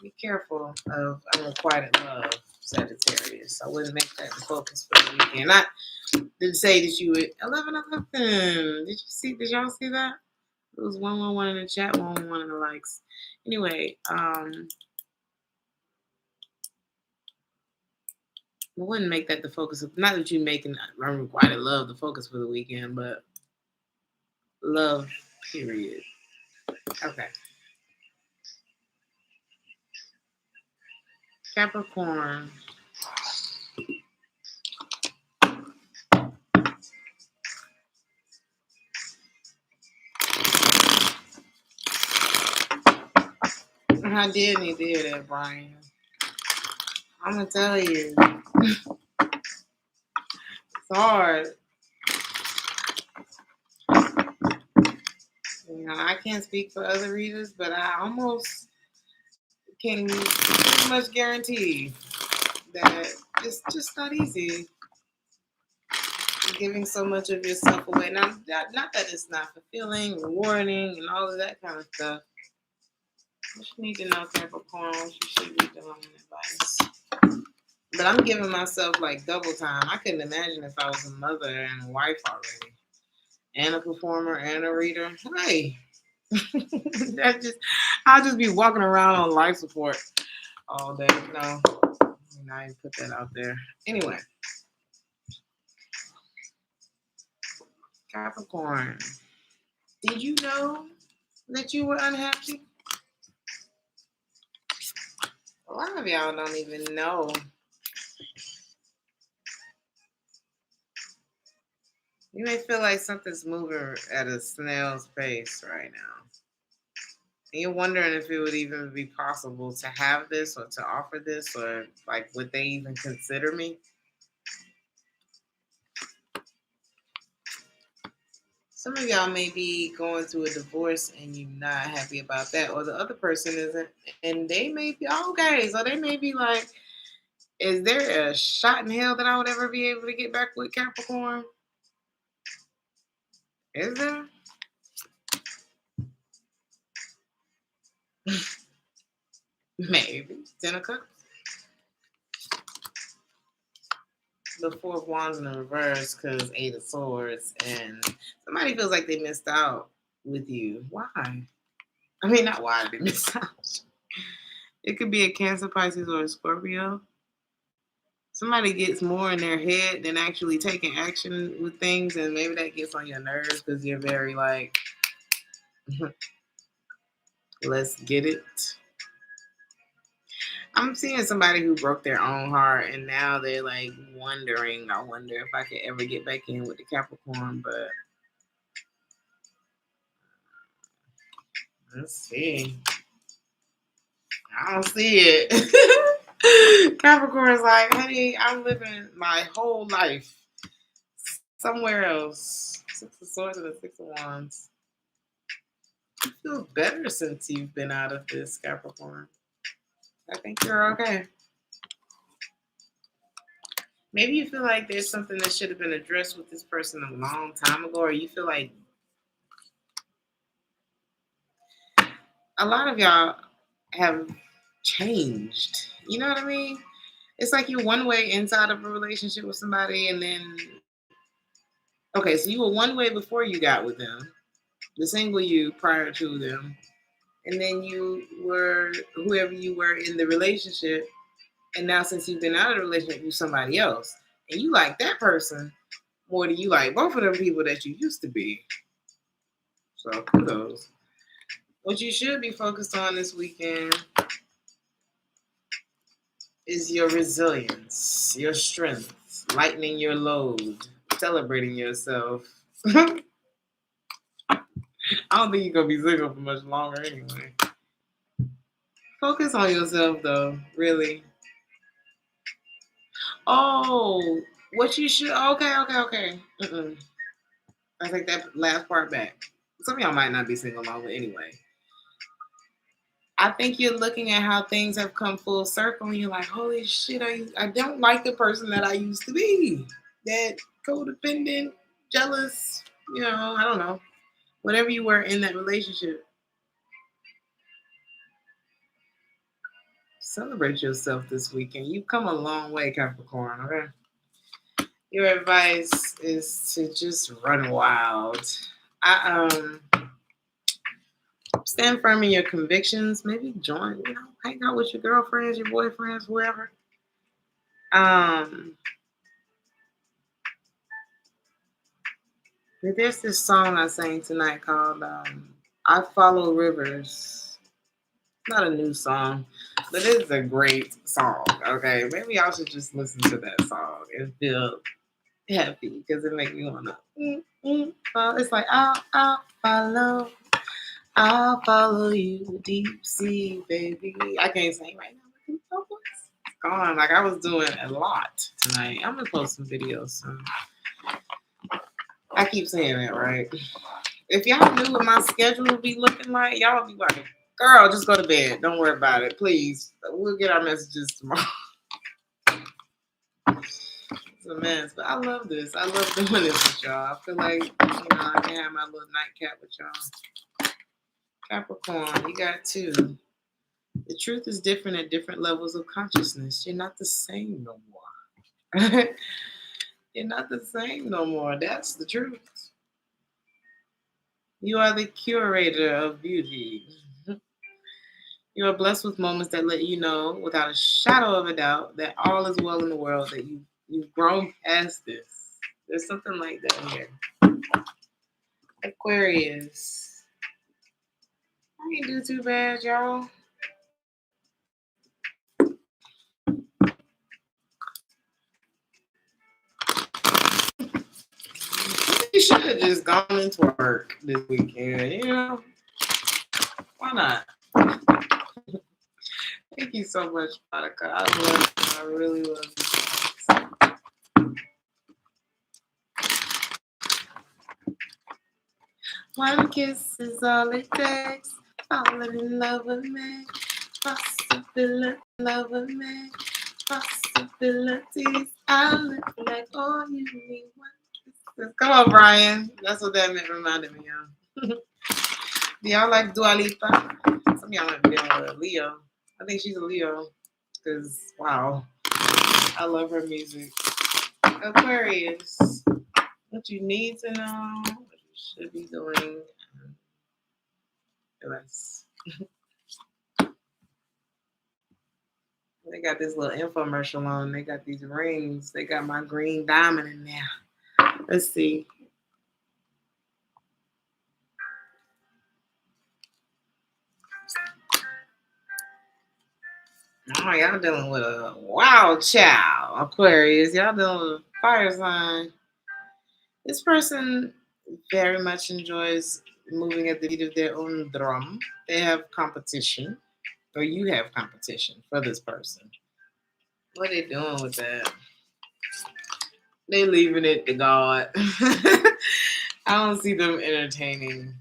Be careful of unrequited love, Sagittarius. I wouldn't make that the focus for the weekend. I didn't say that you would 11. Did y'all see that? It was 111 in the chat, 111 in the likes. Anyway, I wouldn't make that the focus of, not that you making unrequited love the focus for the weekend, but love, period. Okay. Capricorn. How did he do that, Brian? I'm gonna tell you. It's hard. You know, I can't speak for other readers, but I almost can pretty much guarantee that it's just not easy giving so much of yourself away. Now, not that it's not fulfilling, rewarding, and all of that kind of stuff. What you need to know, Capricorn, what you should be doing in advice. But I'm giving myself like double time. I couldn't imagine if I was a mother and a wife already, and a performer and a reader. Hey, I'll just be walking around on life support all day. No, I didn't put that out there. Anyway, Capricorn, did you know that you were unhappy? A lot of y'all don't even know. You may feel like something's moving at a snail's pace right now. And you're wondering if it would even be possible to have this or to offer this, or like, would they even consider me? Some of y'all may be going through a divorce and you're not happy about that, or the other person isn't, and they may be okay. So they may be like, is there a shot in hell that I would ever be able to get back with Capricorn? Is there? Maybe. 10 of Cups. The 4 of Wands in the reverse, because 8 of Swords, and somebody feels like they missed out with you. Why? I mean, not why did they miss out. It could be a Cancer, Pisces, or a Scorpio. Somebody gets more in their head than actually taking action with things, and maybe that gets on your nerves because you're very like, let's get it. I'm seeing somebody who broke their own heart, and now they're like wondering, I wonder if I could ever get back in with the Capricorn, but let's see. I don't see it. Capricorn's like, honey, I'm living my whole life somewhere else. 6 of Swords and the 6 of Wands. You feel better since you've been out of this, Capricorn. I think you're okay. Maybe you feel like there's something that should have been addressed with this person a long time ago, or you feel like a lot of y'all have changed. You know what I mean? It's like you're one way inside of a relationship with somebody, and then, okay, so you were one way before you got with them, the single you prior to them, and then you were whoever you were in the relationship, and now since you've been out of the relationship, you're somebody else, and you like that person more than you like both of them people that you used to be. So kudos. What you should be focused on this weekend is your resilience, your strength, lightening your load, celebrating yourself. I don't think you're going to be single for much longer anyway. Focus on yourself, though, really. Oh, what you should... Okay. I take that last part back. Some of y'all might not be single long, but anyway. I think you're looking at how things have come full circle and you're like, holy shit, I don't like the person that I used to be. That codependent, jealous, I don't know. Whatever you were in that relationship. Celebrate yourself this weekend. You've come a long way, Capricorn, okay? Your advice is to just run wild. Stand firm in your convictions. Maybe join, hang out with your girlfriends, your boyfriends, whoever. There's this song I sang tonight called I Follow Rivers. Not a new song, but it's a great song, okay? Maybe y'all should just listen to that song and feel happy because it makes me want to. It's like, I'll follow you deep sea, baby. I can't sing right now. It's gone. Like I was doing a lot tonight. I'm gonna post some videos soon. I keep saying that, right? If y'all knew what my schedule would be looking like, y'all would be like, girl, just go to bed. Don't worry about it. Please. We'll get our messages tomorrow. It's a mess. But I love this. I love doing this with y'all. I feel like, I can have my little nightcap with y'all. Capricorn, you got two. The truth is different at different levels of consciousness. You're not the same no more. You're not the same no more. That's the truth. You are the curator of beauty. You are blessed with moments that let you know, without a shadow of a doubt, that all is well in the world, that you've grown past this. There's something like that here. Aquarius. I ain't do too bad, y'all. You should have just gone into work this weekend, Why not? Thank you so much, Monica. I love you. I really love you. One kiss is all it takes. Falling in love with me. Possibility, love with me. Possibilities. I look like all you need. Come on, Brian. That's what that reminded me of. Do y'all like Dua Lipa? Some of y'all might be dealing with a Leo. I think she's a Leo. Because, wow. I love her music. Aquarius. What you need to know. What you should be doing. The rest. They got this little infomercial on. They got these rings. They got my green diamond in there. Let's see. Oh, y'all dealing with a wild child, Aquarius. Y'all dealing with a fire sign. This person very much enjoys moving at the beat of their own drum. They have competition, or you have competition for this person. What are they doing with that? They leaving it to God. I don't see them entertaining.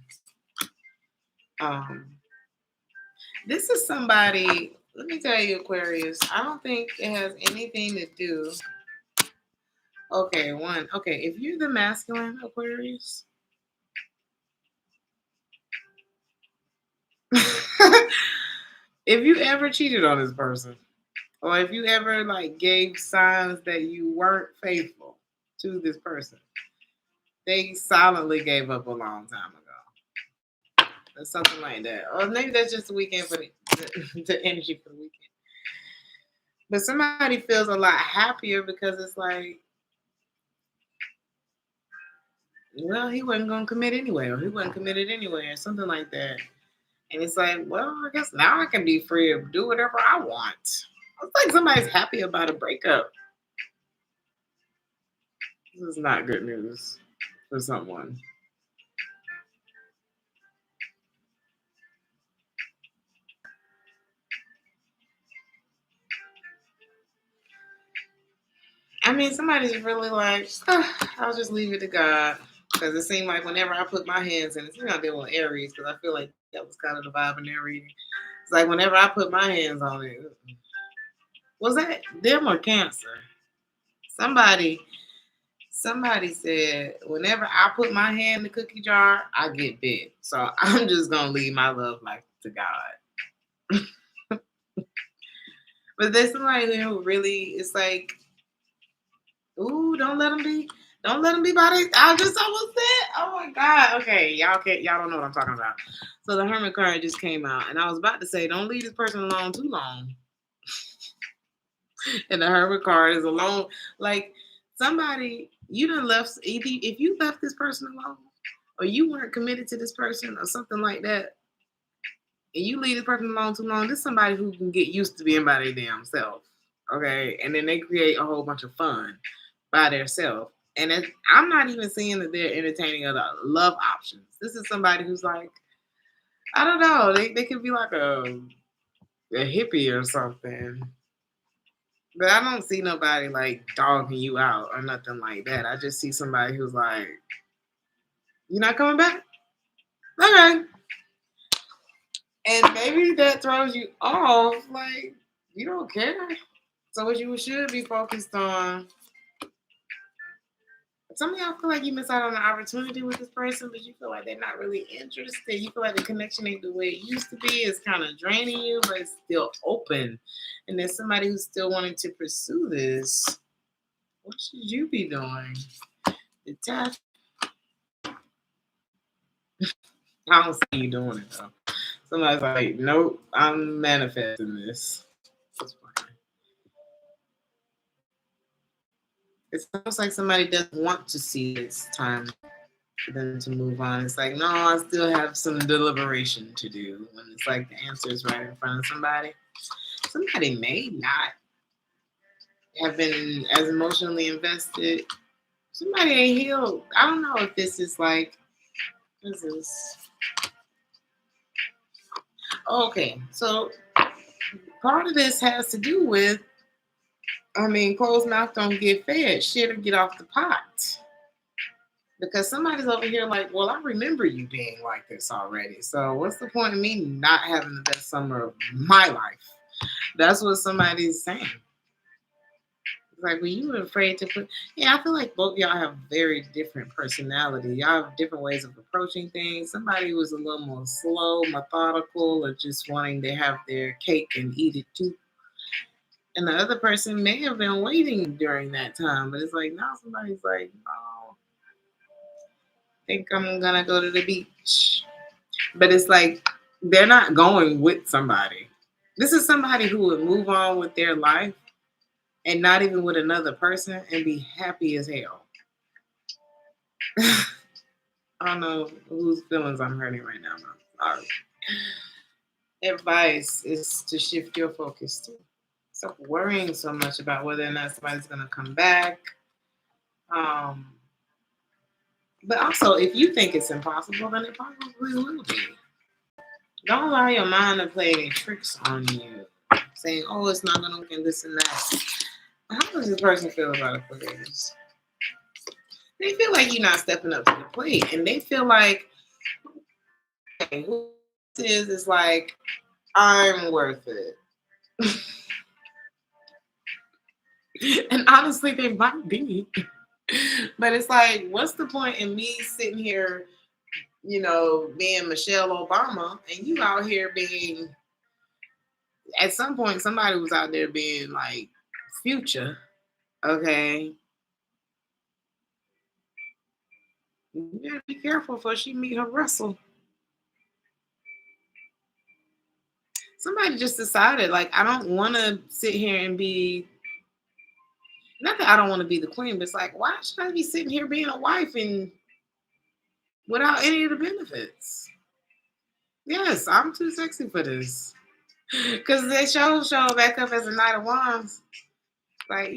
This is somebody, let me tell you, Aquarius, I don't think it has anything to do. Okay, if you're the masculine, Aquarius, if you ever cheated on this person, or if you ever gave signs that you weren't faithful to this person, they silently gave up a long time ago. Or something like that. Or maybe that's just the weekend for the energy for the weekend. But somebody feels a lot happier because it's like, well, he wasn't going to commit anyway, or he wasn't committed anyway, or something like that. And it's like, well, I guess now I can be free to do whatever I want. It's like somebody's happy about a breakup. This is not good news for someone. I mean, somebody's really like, I'll just leave it to God. Because it seemed like whenever I put my hands in it, I deal with Aries, because I feel like that was kind of the vibe in their reading. It's like whenever I put my hands on it, was that them or Cancer? Somebody somebody said whenever I put my hand in the cookie jar, I get bit. So I'm just gonna leave my love life to God. But there's somebody who really it's like, ooh, don't let them be by this. I just almost said, oh my God. Okay, y'all don't know what I'm talking about. So the Hermit card just came out, and I was about to say, don't leave this person alone too long. And the Hermit card is alone. Like somebody you done left. If you left this person alone, or you weren't committed to this person, or something like that, and you leave this person alone too long, this is somebody who can get used to being by their damn self. Okay, and then they create a whole bunch of fun by themselves. And I'm not even seeing that they're entertaining other love options. This is somebody who's like, I don't know, they could be like a hippie or something. But I don't see nobody like dogging you out or nothing like that. I just see somebody who's like, you're not coming back? Okay. And maybe that throws you off. Like, you don't care. So what you should be focused on. Some of y'all feel like you miss out on an opportunity with this person, but you feel like they're not really interested. You feel like the connection ain't the way it used to be. It's kind of draining you, but it's still open. And there's somebody who's still wanting to pursue this. What should you be doing? Detach. I don't see you doing it though. Somebody's like, nope, I'm manifesting this. It's almost like somebody doesn't want to see it's time for them to move on. It's like, no, I still have some deliberation to do. When it's like the answer is right in front of somebody. Somebody may not have been as emotionally invested. Somebody ain't healed. I don't know if this is like, this is. Okay, so part of this has to do with, I mean, closed mouth don't get fed. Shit or get off the pot. Because somebody's over here like, well, I remember you being like this already. So what's the point of me not having the best summer of my life? That's what somebody's saying. It's like, well, you were afraid to put. Yeah, I feel like both y'all have very different personality. Y'all have different ways of approaching things. Somebody was a little more slow, methodical, or just wanting to have their cake and eat it too. And the other person may have been waiting during that time, but it's like now somebody's like, oh, I think I'm gonna go to the beach. But it's like they're not going with somebody. This is somebody who would move on with their life and not even with another person and be happy as hell. I don't know whose feelings I'm hurting right now. Sorry. Advice is to shift your focus to stop worrying so much about whether or not somebody's gonna come back. Um, but also, if you think it's impossible, then it probably will be. Don't allow your mind to play any tricks on you, saying, "Oh, it's not gonna work," and this and that. How does this person feel about Aquarius? They feel like you're not stepping up to the plate, and they feel like, okay, who this is like, I'm worth it. And honestly, they might be. But it's like, what's the point in me sitting here, being Michelle Obama, and you out here being, at some point, somebody was out there being like Future, okay? You gotta be careful before she meet her Russell. Somebody just decided, like, I don't want to sit here and be, not that I don't want to be the queen, but it's like, why should I be sitting here being a wife and without any of the benefits? Yes, I'm too sexy for this. Because they show back up as a Knight of Wands. Like,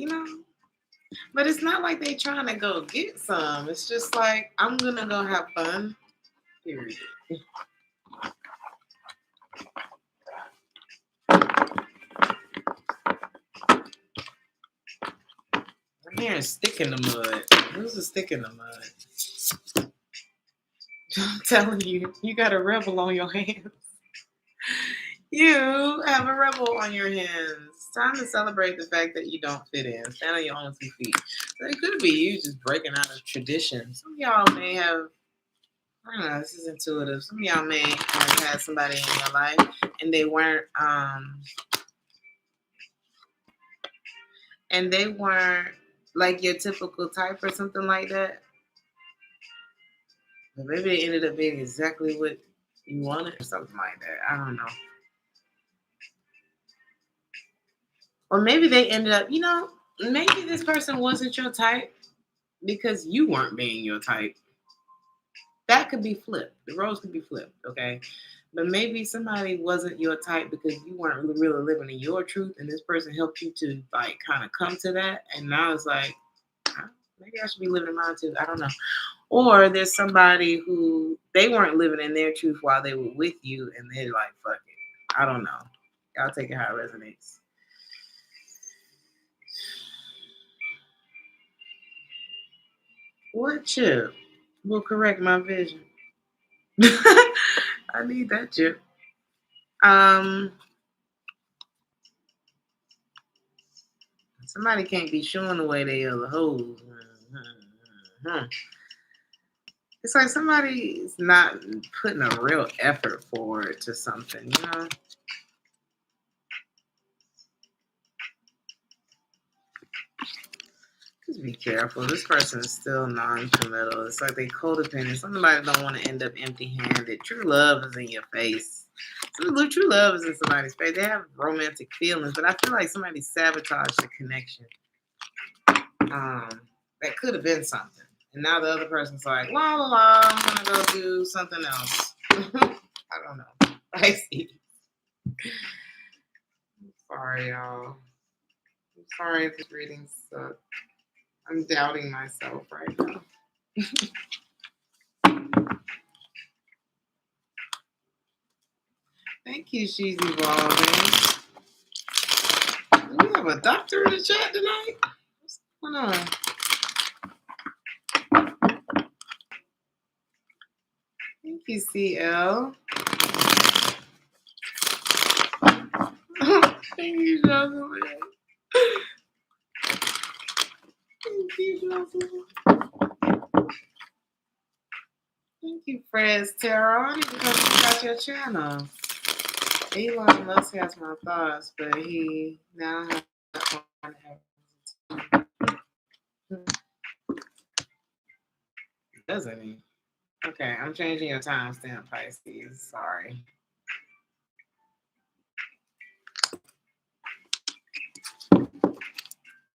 but it's not like they trying to go get some. It's just like, I'm going to go have fun. Period. I'm hearing a stick in the mud. Who's a stick in the mud? I'm telling you, you got a rebel on your hands. You have a rebel on your hands. It's time to celebrate the fact that you don't fit in. Stand on your own 2 feet. So it could be you just breaking out of tradition. Some of y'all may have, I don't know, this is intuitive. Some of y'all may have had somebody in your life and they weren't like your typical type or something like that. But maybe it ended up being exactly what you wanted or something like that. I don't know. Or maybe they ended up, maybe this person wasn't your type because you weren't being your type. That could be flipped. The roles could be flipped, okay? But maybe somebody wasn't your type because you weren't really living in your truth, and this person helped you to, like, kind of come to that. And now it's like, maybe I should be living in mine too. I don't know. Or there's somebody who they weren't living in their truth while they were with you, and they're like, fuck it. I don't know. Y'all take it how it resonates. What chip will correct my vision? I need that chip. Somebody can't be showing the way they other hoes. It's like somebody's not putting a real effort forward to something, Just be careful. This person is still non-committal. It's like they codependent. Somebody don't want to end up empty-handed. True love is in your face. True love is in somebody's face. They have romantic feelings, but I feel like somebody sabotaged the connection. That could have been something. And now the other person's like, la la la, I'm gonna go do something else. I don't know. I see. I'm sorry, y'all. I'm sorry if this reading sucks. I'm doubting myself right now. Thank you, She's Evolving. Do we have a doctor in the chat tonight? What's going on? Thank you, CL. Thank you, Jocelyn. Thank you, Jocelyn. Thank you, Fred's Tarot. I need to come check out your channel. Elon Musk has my thoughts, but he now has doesn't he? Okay, I'm changing your timestamp, Pisces. Sorry.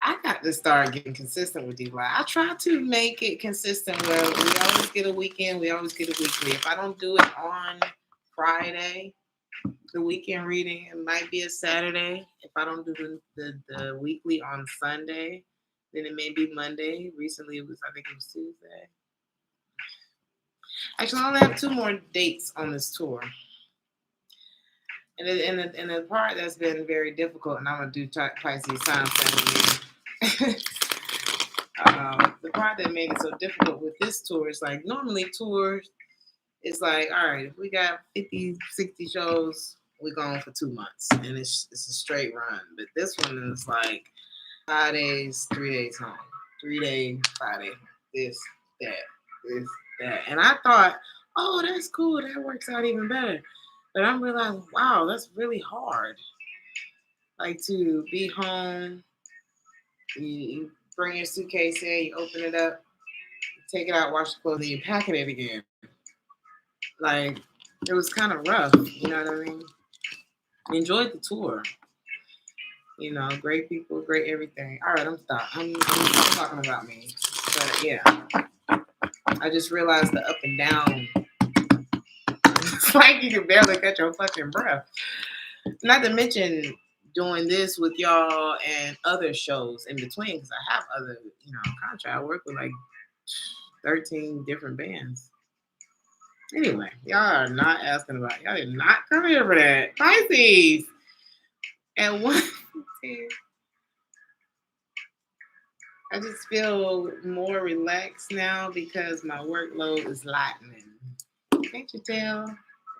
I got to start getting consistent with these lives. I try to make it consistent where we always get a weekend, we always get a weekly. If I don't do it on Friday, the weekend reading, it might be a Saturday. If I don't do the weekly on Sunday, then it may be Monday. Recently, I think it was Tuesday. Actually, I only have 2 more dates on this tour. And the part that's been very difficult, and I'm going to do Pisces time frame. The part that made it so difficult with this tour is like, normally tours, it's like, all right, if we got 50, 60 shows, we're going for 2 months. And it's a straight run. But this one is like 5 days, 3 days home. 3 days, 5 days, this, that. And I thought, oh, that's cool. That works out even better. But I'm realizing, wow, that's really hard. Like to be home, you bring your suitcase in, you open it up, you take it out, wash the clothes, and you pack it again. Like, it was kind of rough, you know what I mean? Enjoyed the tour. Great people, great everything. All right, I'm talking about me. But yeah, I just realized the up and down. like you can barely catch your fucking breath. Not to mention doing this with y'all and other shows in between, because I have other, contract. I work with like 13 different bands. Anyway, y'all are not asking about. Y'all did not come here for that. Pisces. At 1:10, I just feel more relaxed now because my workload is lightening. Can't you tell?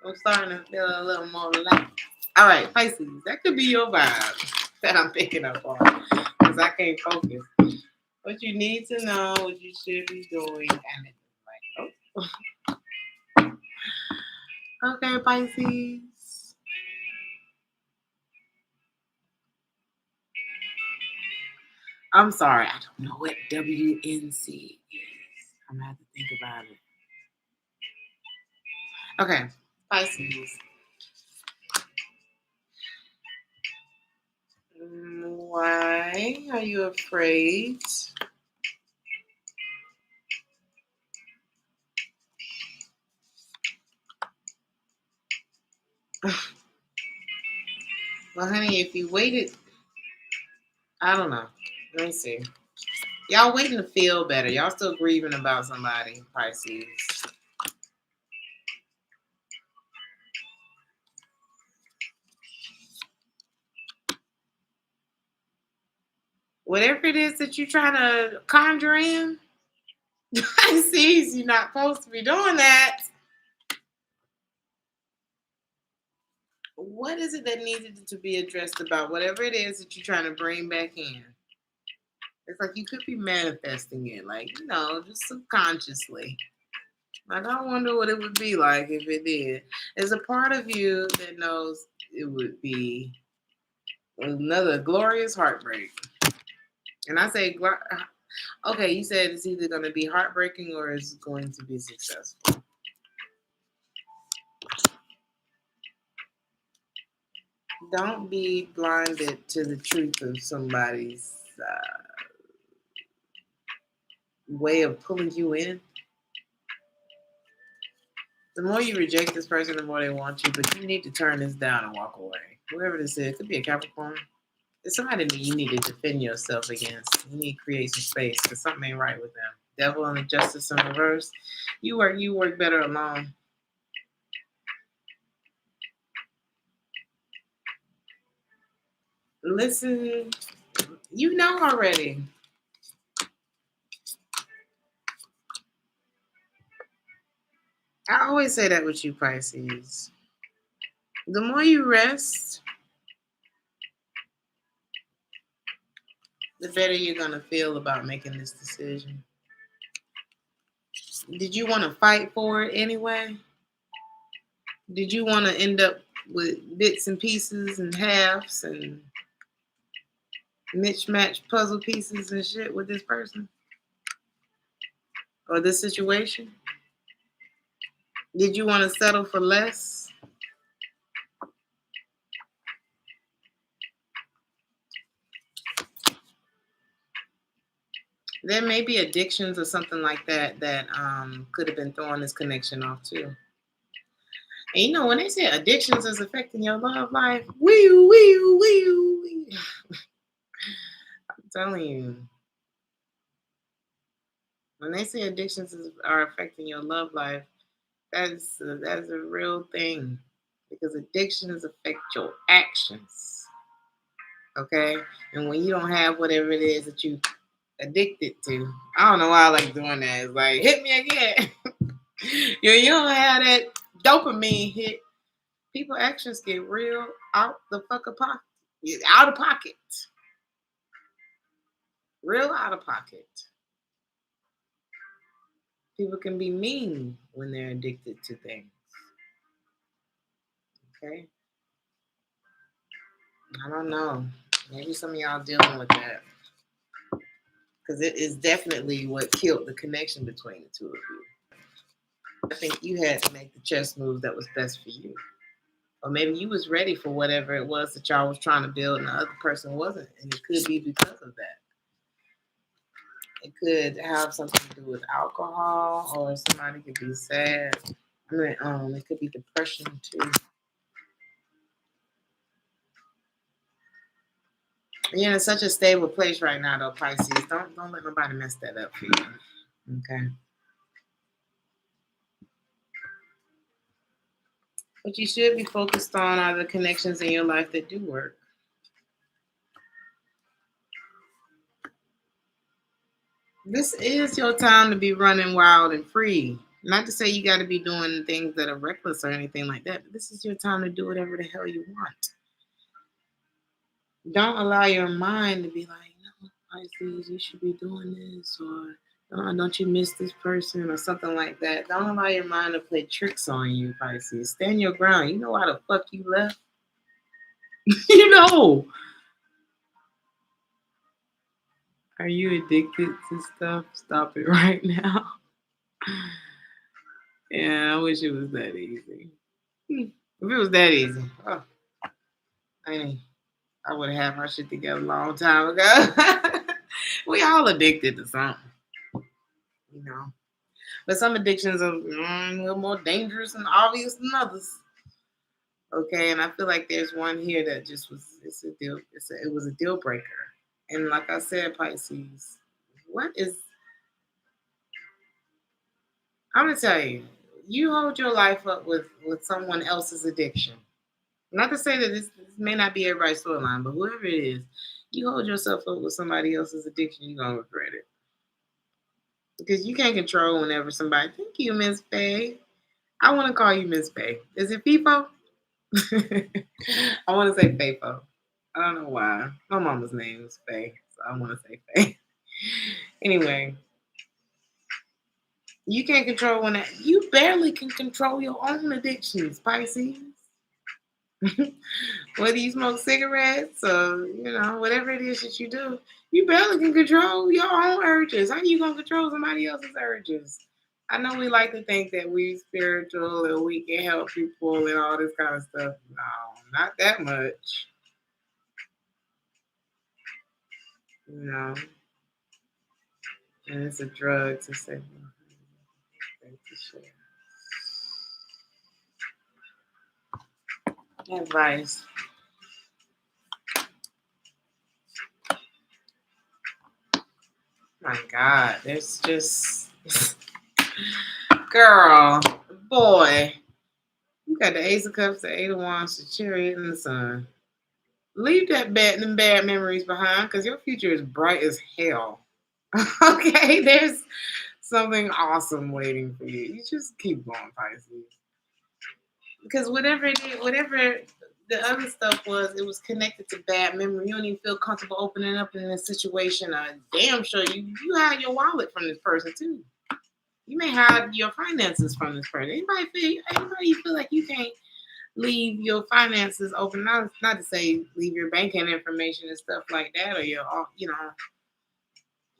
I'm starting to feel a little more relaxed. All right, Pisces, that could be your vibe that I'm picking up on because I can't focus. What you need to know, what you should be doing, and it's like, oh. Okay, Pisces. I'm sorry, I don't know what WNC is. I'm gonna have to think about it. Okay, Pisces. Why are you afraid? Well, honey, if you waited, I don't know. Let me see. Y'all waiting to feel better. Y'all still grieving about somebody, Pisces. Whatever it is that you're trying to conjure in, Pisces, you're not supposed to be doing that. What is it that needed to be addressed about whatever it is that you're trying to bring back in? It's like you could be manifesting it, like, just subconsciously. Like, I wonder what it would be like if it did. There's a part of you that knows it would be another glorious heartbreak. And I say, okay, you said it's either going to be heartbreaking or it's going to be successful. Don't be blinded to the truth of somebody's way of pulling you in. The more you reject this person, the more they want you. But you need to turn this down and walk away. Whoever this is, it could be a Capricorn. It's somebody that you need to defend yourself against. You need to create some space because something ain't right with them. Devil and the Justice in reverse. You work better alone. Listen, you know already. I always say that with you, Pisces. The more you rest, the better you're going to feel about making this decision. Did you want to fight for it anyway? Did you want to end up with bits and pieces and halves and mismatched puzzle pieces and shit with this person? Or this situation? Did you want to settle for less? There may be addictions or something like that that could have been throwing this connection off too. And when they say addictions is affecting your love life, I'm telling you. When they say addictions are affecting your love life, that's a real thing. Because addictions affect your actions. Okay? And when you don't have whatever it is that you addicted to, I don't know why I like doing that. It's like, hit me again. You don't have that dopamine hit. People actions get real out the fucking pocket. Out of pocket. Real out of pocket. People can be mean when they're addicted to things. Okay? I don't know. Maybe some of y'all dealing with that. Because it is definitely what killed the connection between the two of you. I think you had to make the chess move that was best for you. Or maybe you was ready for whatever it was that y'all was trying to build and the other person wasn't. And it could be because of that. It could have something to do with alcohol or somebody could be sad. I mean, it could be depression too. You're in such a stable place right now, though, Pisces. Don't let nobody mess that up for you. Okay. What you should be focused on are the connections in your life that do work. This is your time to be running wild and free. Not to say you got to be doing things that are reckless or anything like that, but this is your time to do whatever the hell you want. Don't allow your mind to be like, no, Pisces, you should be doing this, or don't you miss this person, or something like that. Don't allow your mind to play tricks on you, Pisces. Stand your ground. You know why the fuck you left? You know. Are you addicted to stuff? Stop it right now. Yeah, I wish it was that easy. If it was that easy, oh, I would have had my shit together a long time ago. We all addicted to something, you know. But some addictions are a little more dangerous and obvious than others. Okay, and I feel like there's one here that just was it was a deal breaker. And like I said, Pisces, I'm gonna tell you, you hold your life up with someone else's addiction. Not to say that this may not be everybody's storyline, but whoever it is, you hold yourself up with somebody else's addiction, you're gonna regret it. Because you can't control whenever somebody, thank you, Miss Faye. I want to call you Miss Faye. Is it FIFO? I want to say FAFO. I don't know why. My mama's name is Faye, so I want to say Faye. Anyway, you can't control you barely can control your own addictions, Pisces. Whether you smoke cigarettes or whatever it is that you do, you barely can control your own urges. How are you gonna control somebody else's urges? I know we like to think that we spiritual and we can help people and all this kind of stuff. No, not that much. And it's a drug to say. Advice. My God, there's just girl, boy. You got the Ace of Cups, the Eight of Wands, the Chariot, and the Sun. Leave them bad memories behind, because your future is bright as hell. Okay, there's something awesome waiting for you. You just keep going, Pisces. Because whatever it is, whatever the other stuff was, it was connected to bad memory. You don't even feel comfortable opening up in a situation. Damn sure you hide your wallet from this person too. You may hide your finances from this person. Anybody feel like you can't leave your finances open? Not to say leave your banking information and stuff like that, or your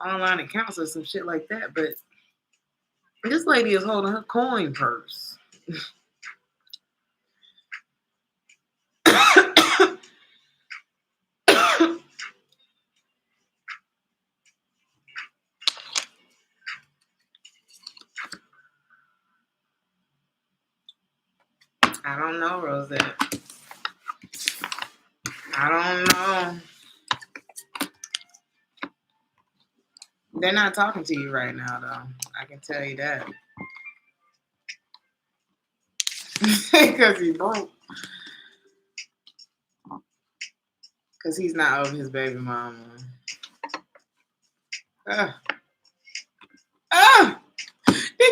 online accounts or some shit like that. But this lady is holding her coin purse. I don't know, Rosette. I don't know. They're not talking to you right now, though. I can tell you that. Because he broke. Because he's not over his baby mama. Then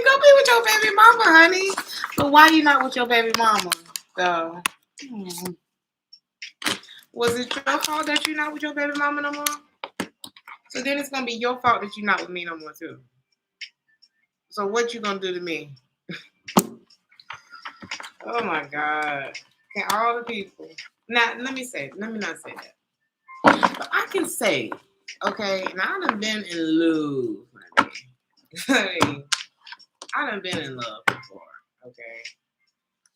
go be with your baby mama, honey. But why you not with your baby mama, though? Was it your fault that you're not with your baby mama no more? So then it's going to be your fault that you're not with me no more, too. So what you going to do to me? Oh, my God. Can all the people... Now, let me not say that. But I can say, okay, now I done been in love, honey. I done been in love before, okay?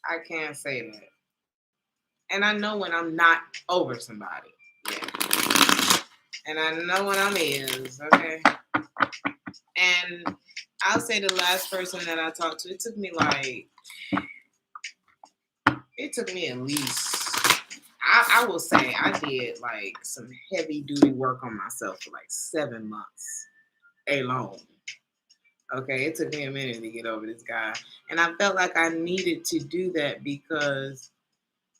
I can't say that. And I know when I'm not over somebody. Yeah. And I know when I'm is, okay? And I'll say the last person that I talked to, it took me like It took me at least, I will say, I did like some heavy duty work on myself for like 7 months alone. Okay, it took me a minute to get over this guy. And I felt like I needed to do that because,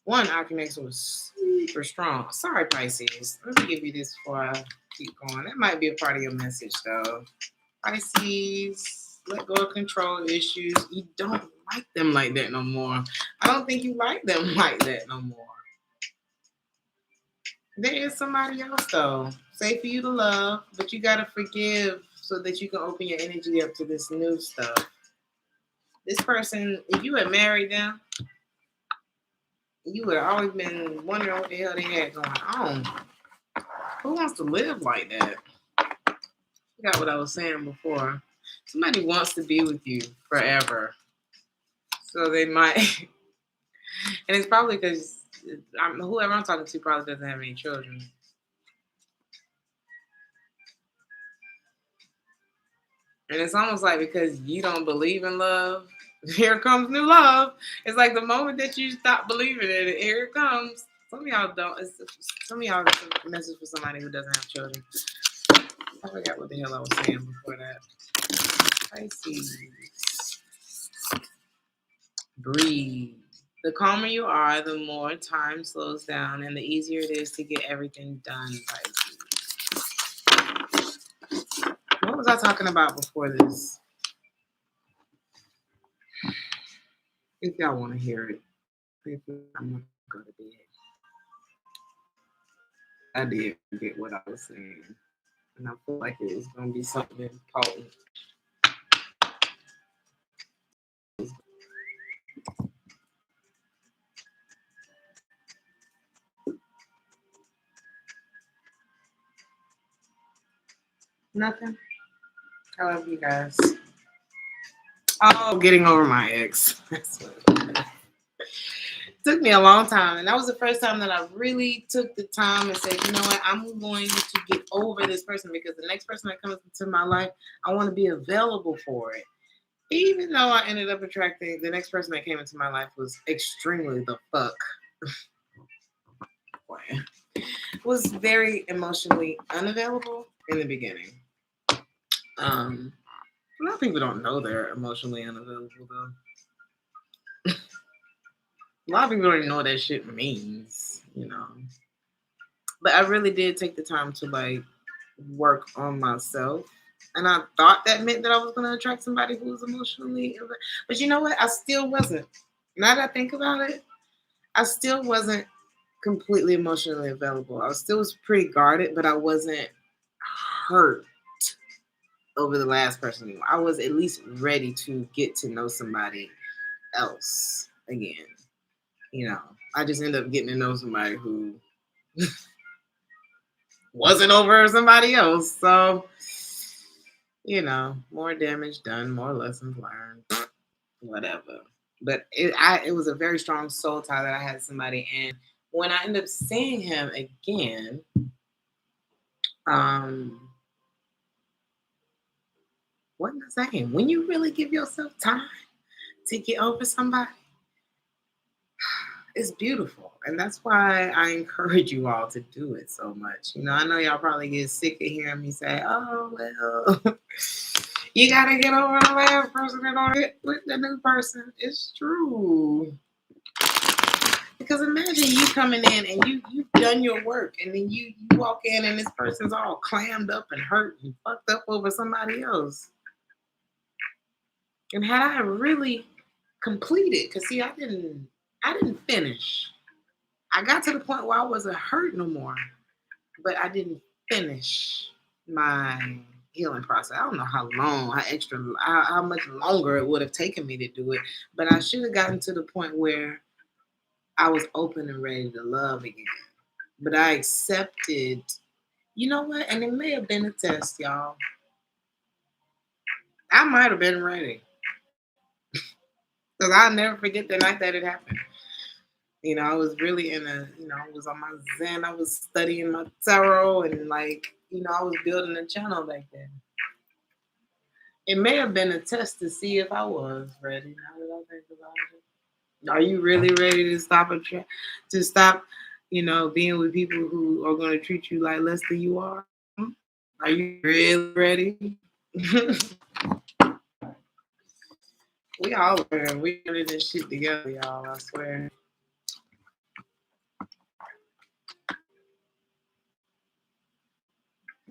one, our connection was super strong. Sorry, Pisces. Let me give you this before I keep going. That might be a part of your message, though. Pisces, let go of control issues. You don't like them like that no more. I don't think you like them like that no more. There is somebody else, though. Safe for you to love, but you got to forgive so that you can open your energy up to this new stuff. This person, if you had married them, you would have always been wondering what the hell they had going on. Who wants to live like that? You got what I was saying before. Somebody wants to be with you forever. So they might, and it's probably because whoever I'm talking to probably doesn't have any children. And it's almost like because you don't believe in love, here comes new love. It's like the moment that you stop believing in it, here it comes. Some of y'all don't. Some of y'all it's a message for somebody who doesn't have children. I forgot what the hell I was saying before that. Pisces. Breathe. The calmer you are, the more time slows down and the easier it is to get everything done, Pisces. What was I talking about before this? If y'all want to hear it, if I'm not going to bed. I did forget what I was saying. And I feel like it was going to be something important. Nothing. I love you guys. Oh, getting over my ex. That's what it took me a long time. And that was the first time that I really took the time and said, you know what, I'm going to get over this person because the next person that comes into my life, I want to be available for it. Even though I ended up attracting, the next person that came into my life was extremely the fuck. Was very emotionally unavailable in the beginning. A lot of people don't know they're emotionally unavailable though. A lot of people don't even know what that shit means, you know. But I really did take the time to like work on myself. And I thought that meant that I was going to attract somebody who was emotionally, but you know what? I still wasn't. Now that I think about it, I still wasn't completely emotionally available. I still was pretty guarded, but I wasn't hurt over the last person. I was at least ready to get to know somebody else again. You know, I just ended up getting to know somebody who wasn't over somebody else. So, you know, more damage done, more lessons learned, whatever. But it was a very strong soul tie that I had somebody. And when I ended up seeing him again, what am I saying? When you really give yourself time to get over somebody, it's beautiful. And that's why I encourage you all to do it so much. You know, I know y'all probably get sick of hearing me say, oh, well, you got to get over the last person in order with the new person. It's true. Because imagine you coming in and you've done your work and then you walk in and this person's all clammed up and hurt and fucked up over somebody else. And had I really completed, because see, I didn't finish. I got to the point where I wasn't hurt no more, but I didn't finish my healing process. I don't know how long, how much longer it would have taken me to do it, but I should have gotten to the point where I was open and ready to love again. But I accepted, you know what? And it may have been a test, y'all. I might have been ready. Because I'll never forget the night that it happened. You know, I was really I was on my Zen. I was studying my tarot and I was building a channel back then. It may have been a test to see if I was ready. Now that y'all think about it? Are you really ready to stop being with people who are going to treat you like less than you are? Are you really ready? We all learn. We learning this shit together, y'all. I swear.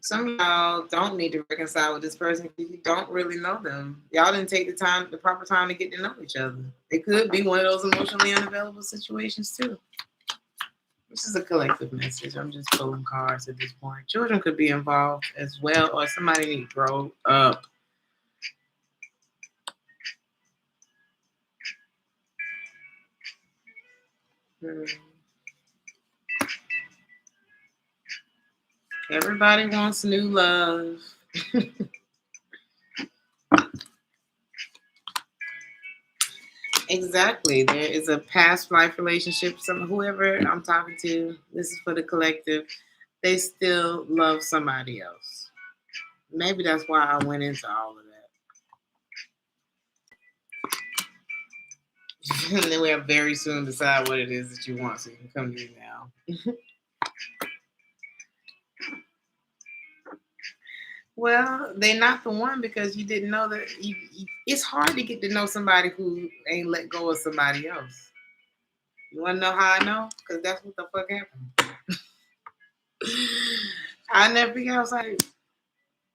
Some of y'all don't need to reconcile with this person because you don't really know them. Y'all didn't take the proper time to get to know each other. It could be one of those emotionally unavailable situations too. This is a collective message. I'm just pulling cards at this point. Children could be involved as well, or somebody need to grow up. Everybody wants new love. Exactly. There is a past life relationship. Whoever I'm talking to, this is for the collective, they still love somebody else. Maybe that's why I went into all of that. And then we'll very soon decide what it is that you want, so you can come to me now. Well, they're not the one because you didn't know that. It's hard to get to know somebody who ain't let go of somebody else. You want to know how I know? Because that's what the fuck happened. I never think I was like,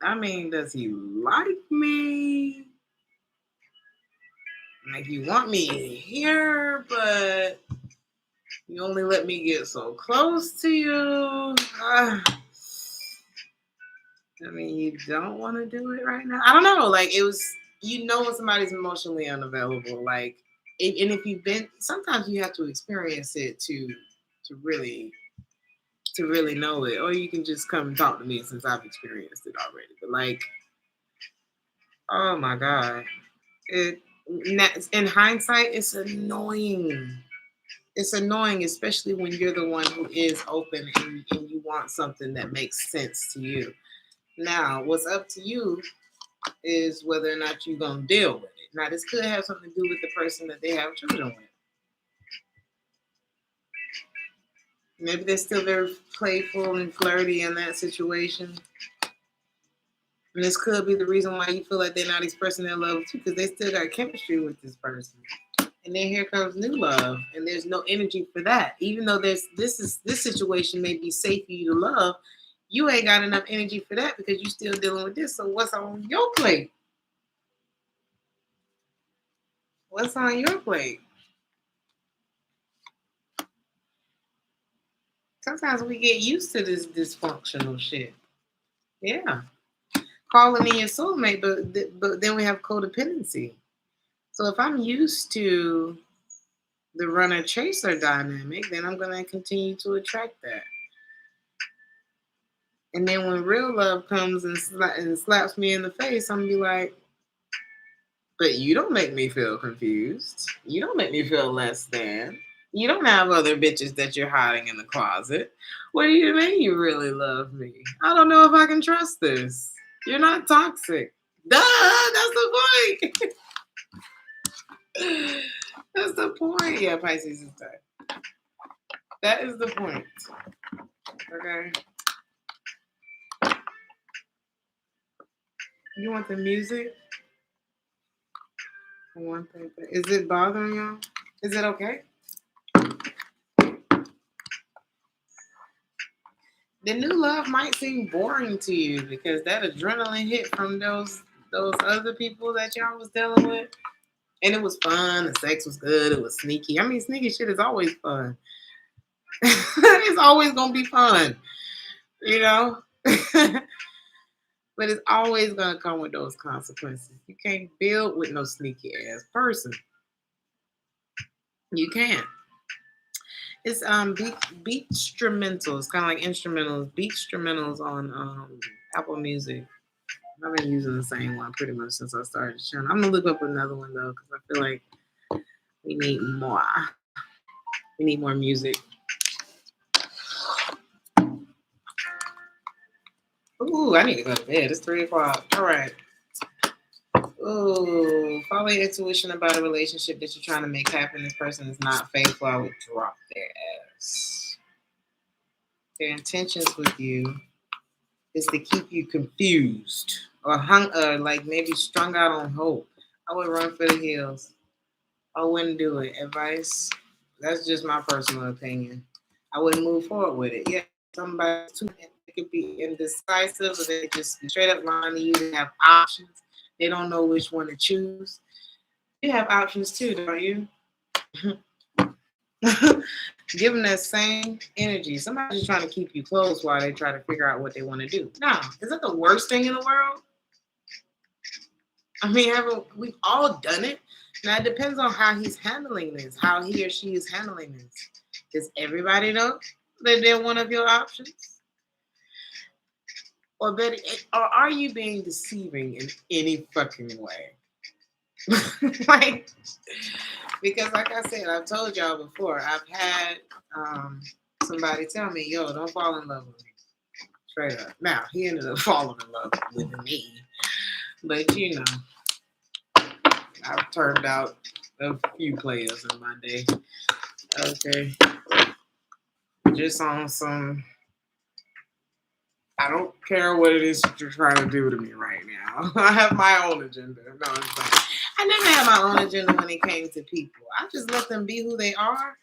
I mean, does he like me? Like, you want me here, but you only let me get so close to you. I mean, you don't want to do it right now. I don't know. Like, it was, when somebody's emotionally unavailable. Like, and if you've been, sometimes you have to experience it to really know it, or you can just come and talk to me since I've experienced it already. But like, oh my god, in hindsight, it's annoying. It's annoying, especially when you're the one who is open and you want something that makes sense to you. Now, what's up to you is whether or not you're going to deal with it. Now, this could have something to do with the person that they have children with. Maybe they're still very playful and flirty in that situation. And this could be the reason why you feel like they're not expressing their love too, because they still got chemistry with this person. And then here comes new love, and there's no energy for that. Even though this situation may be safe for you to love, you ain't got enough energy for that because you're still dealing with this. So what's on your plate? What's on your plate? Sometimes we get used to this dysfunctional shit. Yeah. Calling in your soulmate, but then we have codependency. So if I'm used to the runner-chaser dynamic, then I'm going to continue to attract that. And then when real love comes and slaps me in the face, I'm going to be like, but you don't make me feel confused. You don't make me feel less than. You don't have other bitches that you're hiding in the closet. What do you mean you really love me? I don't know if I can trust this. You're not toxic. Duh, that's the point. That's the point. Yeah, Pisces is tight. That is the point. Okay. You want the music? Is it bothering y'all? Is it okay? The new love might seem boring to you because that adrenaline hit from those other people that y'all was dealing with. And it was fun. The sex was good. It was sneaky. I mean, sneaky shit is always fun. It's always going to be fun, you know? But it's always going to come with those consequences. You can't build with no sneaky ass person. You can't. It's beat instrumentals, kind of like instrumentals, beat instrumentals on Apple Music. I've been using the same one pretty much since I started the channel. I'm gonna look up another one though because I feel like we need more. We need more music. Ooh, I need to go to bed. It's 3 o'clock. All right. Oh, follow your intuition about a relationship that you're trying to make happen. This person is not faithful. I would drop their ass. Their intentions with you is to keep you confused or like maybe strung out on hope. I would run for the hills. I wouldn't do it. Advice. That's just my personal opinion. I wouldn't move forward with it. Yeah, somebody too it could be indecisive, or they just straight up lying to you. They have options. They don't know which one to choose. You have options too, don't you? Give them that same energy. Somebody's trying to keep you close while they try to figure out what they want to do. Now, is that the worst thing in the world? I mean, we've all done it. Now, it depends on how he's handling this, how he or she is handling this. Does everybody know that they're one of your options? Or are you being deceiving in any fucking way? Like, because like I said, I've told y'all before, I've had somebody tell me, yo, don't fall in love with me. Straight up. Now, he ended up falling in love with me. But, you know, I've turned out a few players in my day. Okay. Just on some, I don't care what it is that you're trying to do to me right now. I have my own agenda. No, I'm sorry. I never had my own agenda when it came to people. I just let them be who they are.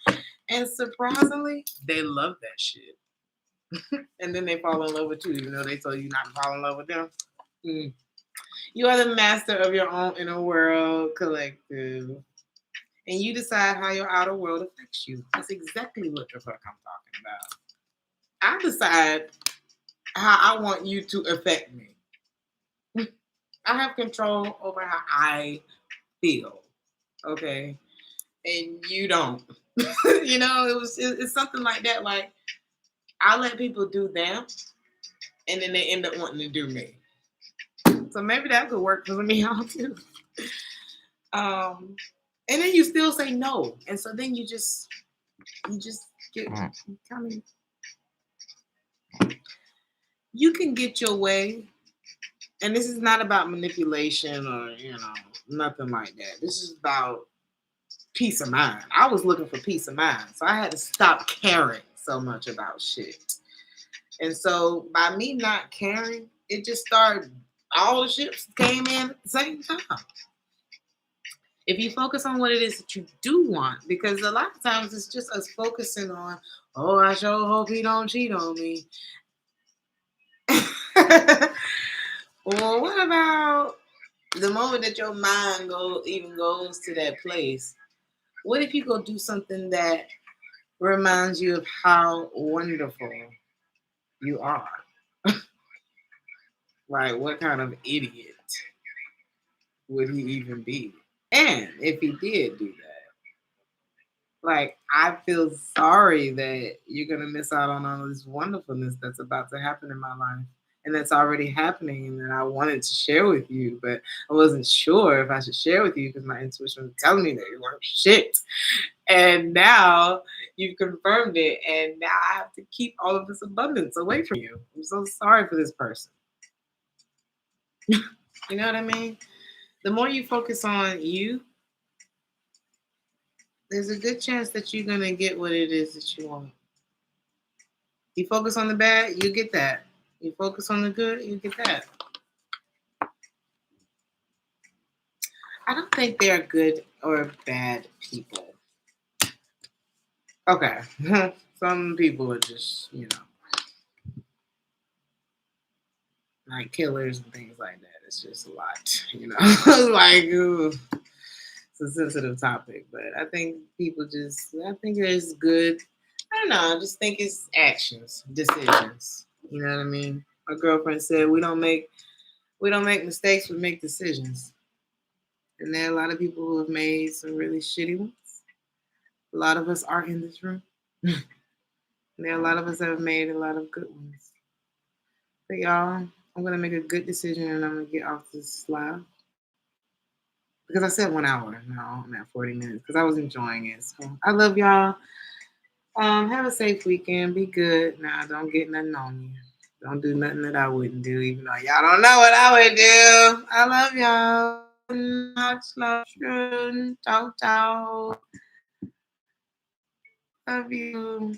And surprisingly, they love that shit. And then they fall in love with you, even though they told you not to fall in love with them. You are the master of your own inner world collective. And you decide how your outer world affects you. That's exactly what the fuck I'm talking about. I decide how I want you to affect me. I have control over how I feel. Okay? And you don't. You know, it's something like that. Like, I let people do them, and then they end up wanting to do me. So maybe that could work for me out too. And then you still say no, and so then you just get kind of. You can get your way, and this is not about manipulation or nothing like that. This is about peace of mind. I was looking for peace of mind, so I had to stop caring so much about shit. And so by me not caring, it just started. All the ships came in at the same time. If you focus on what it is that you do want, because a lot of times it's just us focusing on, oh, I sure hope he don't cheat on me. Well, what about the moment that your mind goes to that place? What if you go do something that reminds you of how wonderful you are? Like, what kind of idiot would he even be? And if he did do that, like, I feel sorry that you're going to miss out on all this wonderfulness that's about to happen in my life. And that's already happening, and that I wanted to share with you, but I wasn't sure if I should share with you because my intuition was telling me that you weren't shit. And now you've confirmed it, and now I have to keep all of this abundance away from you. I'm so sorry for this person. You know what I mean? The more you focus on you, there's a good chance that you're going to get what it is that you want. You focus on the bad, you get that. You focus on the good, you get that. I don't think they're good or bad people. Okay. Some people are just, like killers and things like that. It's just a lot, like, ooh, it's a sensitive topic. But I think I think there's good, I don't know, I just think it's actions, decisions. You know what I mean? My girlfriend said we don't make mistakes, we make decisions. And there are a lot of people who have made some really shitty ones. A lot of us are in this room. There are a lot of us that have made a lot of good ones. But y'all, I'm going to make a good decision and I'm going to get off this live. Because I said 1 hour. No, I'm at 40 minutes because I was enjoying it. So I love y'all. Have a safe weekend. Be good. Nah, don't get nothing on you. Don't do nothing that I wouldn't do, even though y'all don't know what I would do. I love y'all. much love. Ciao, ciao. Love you.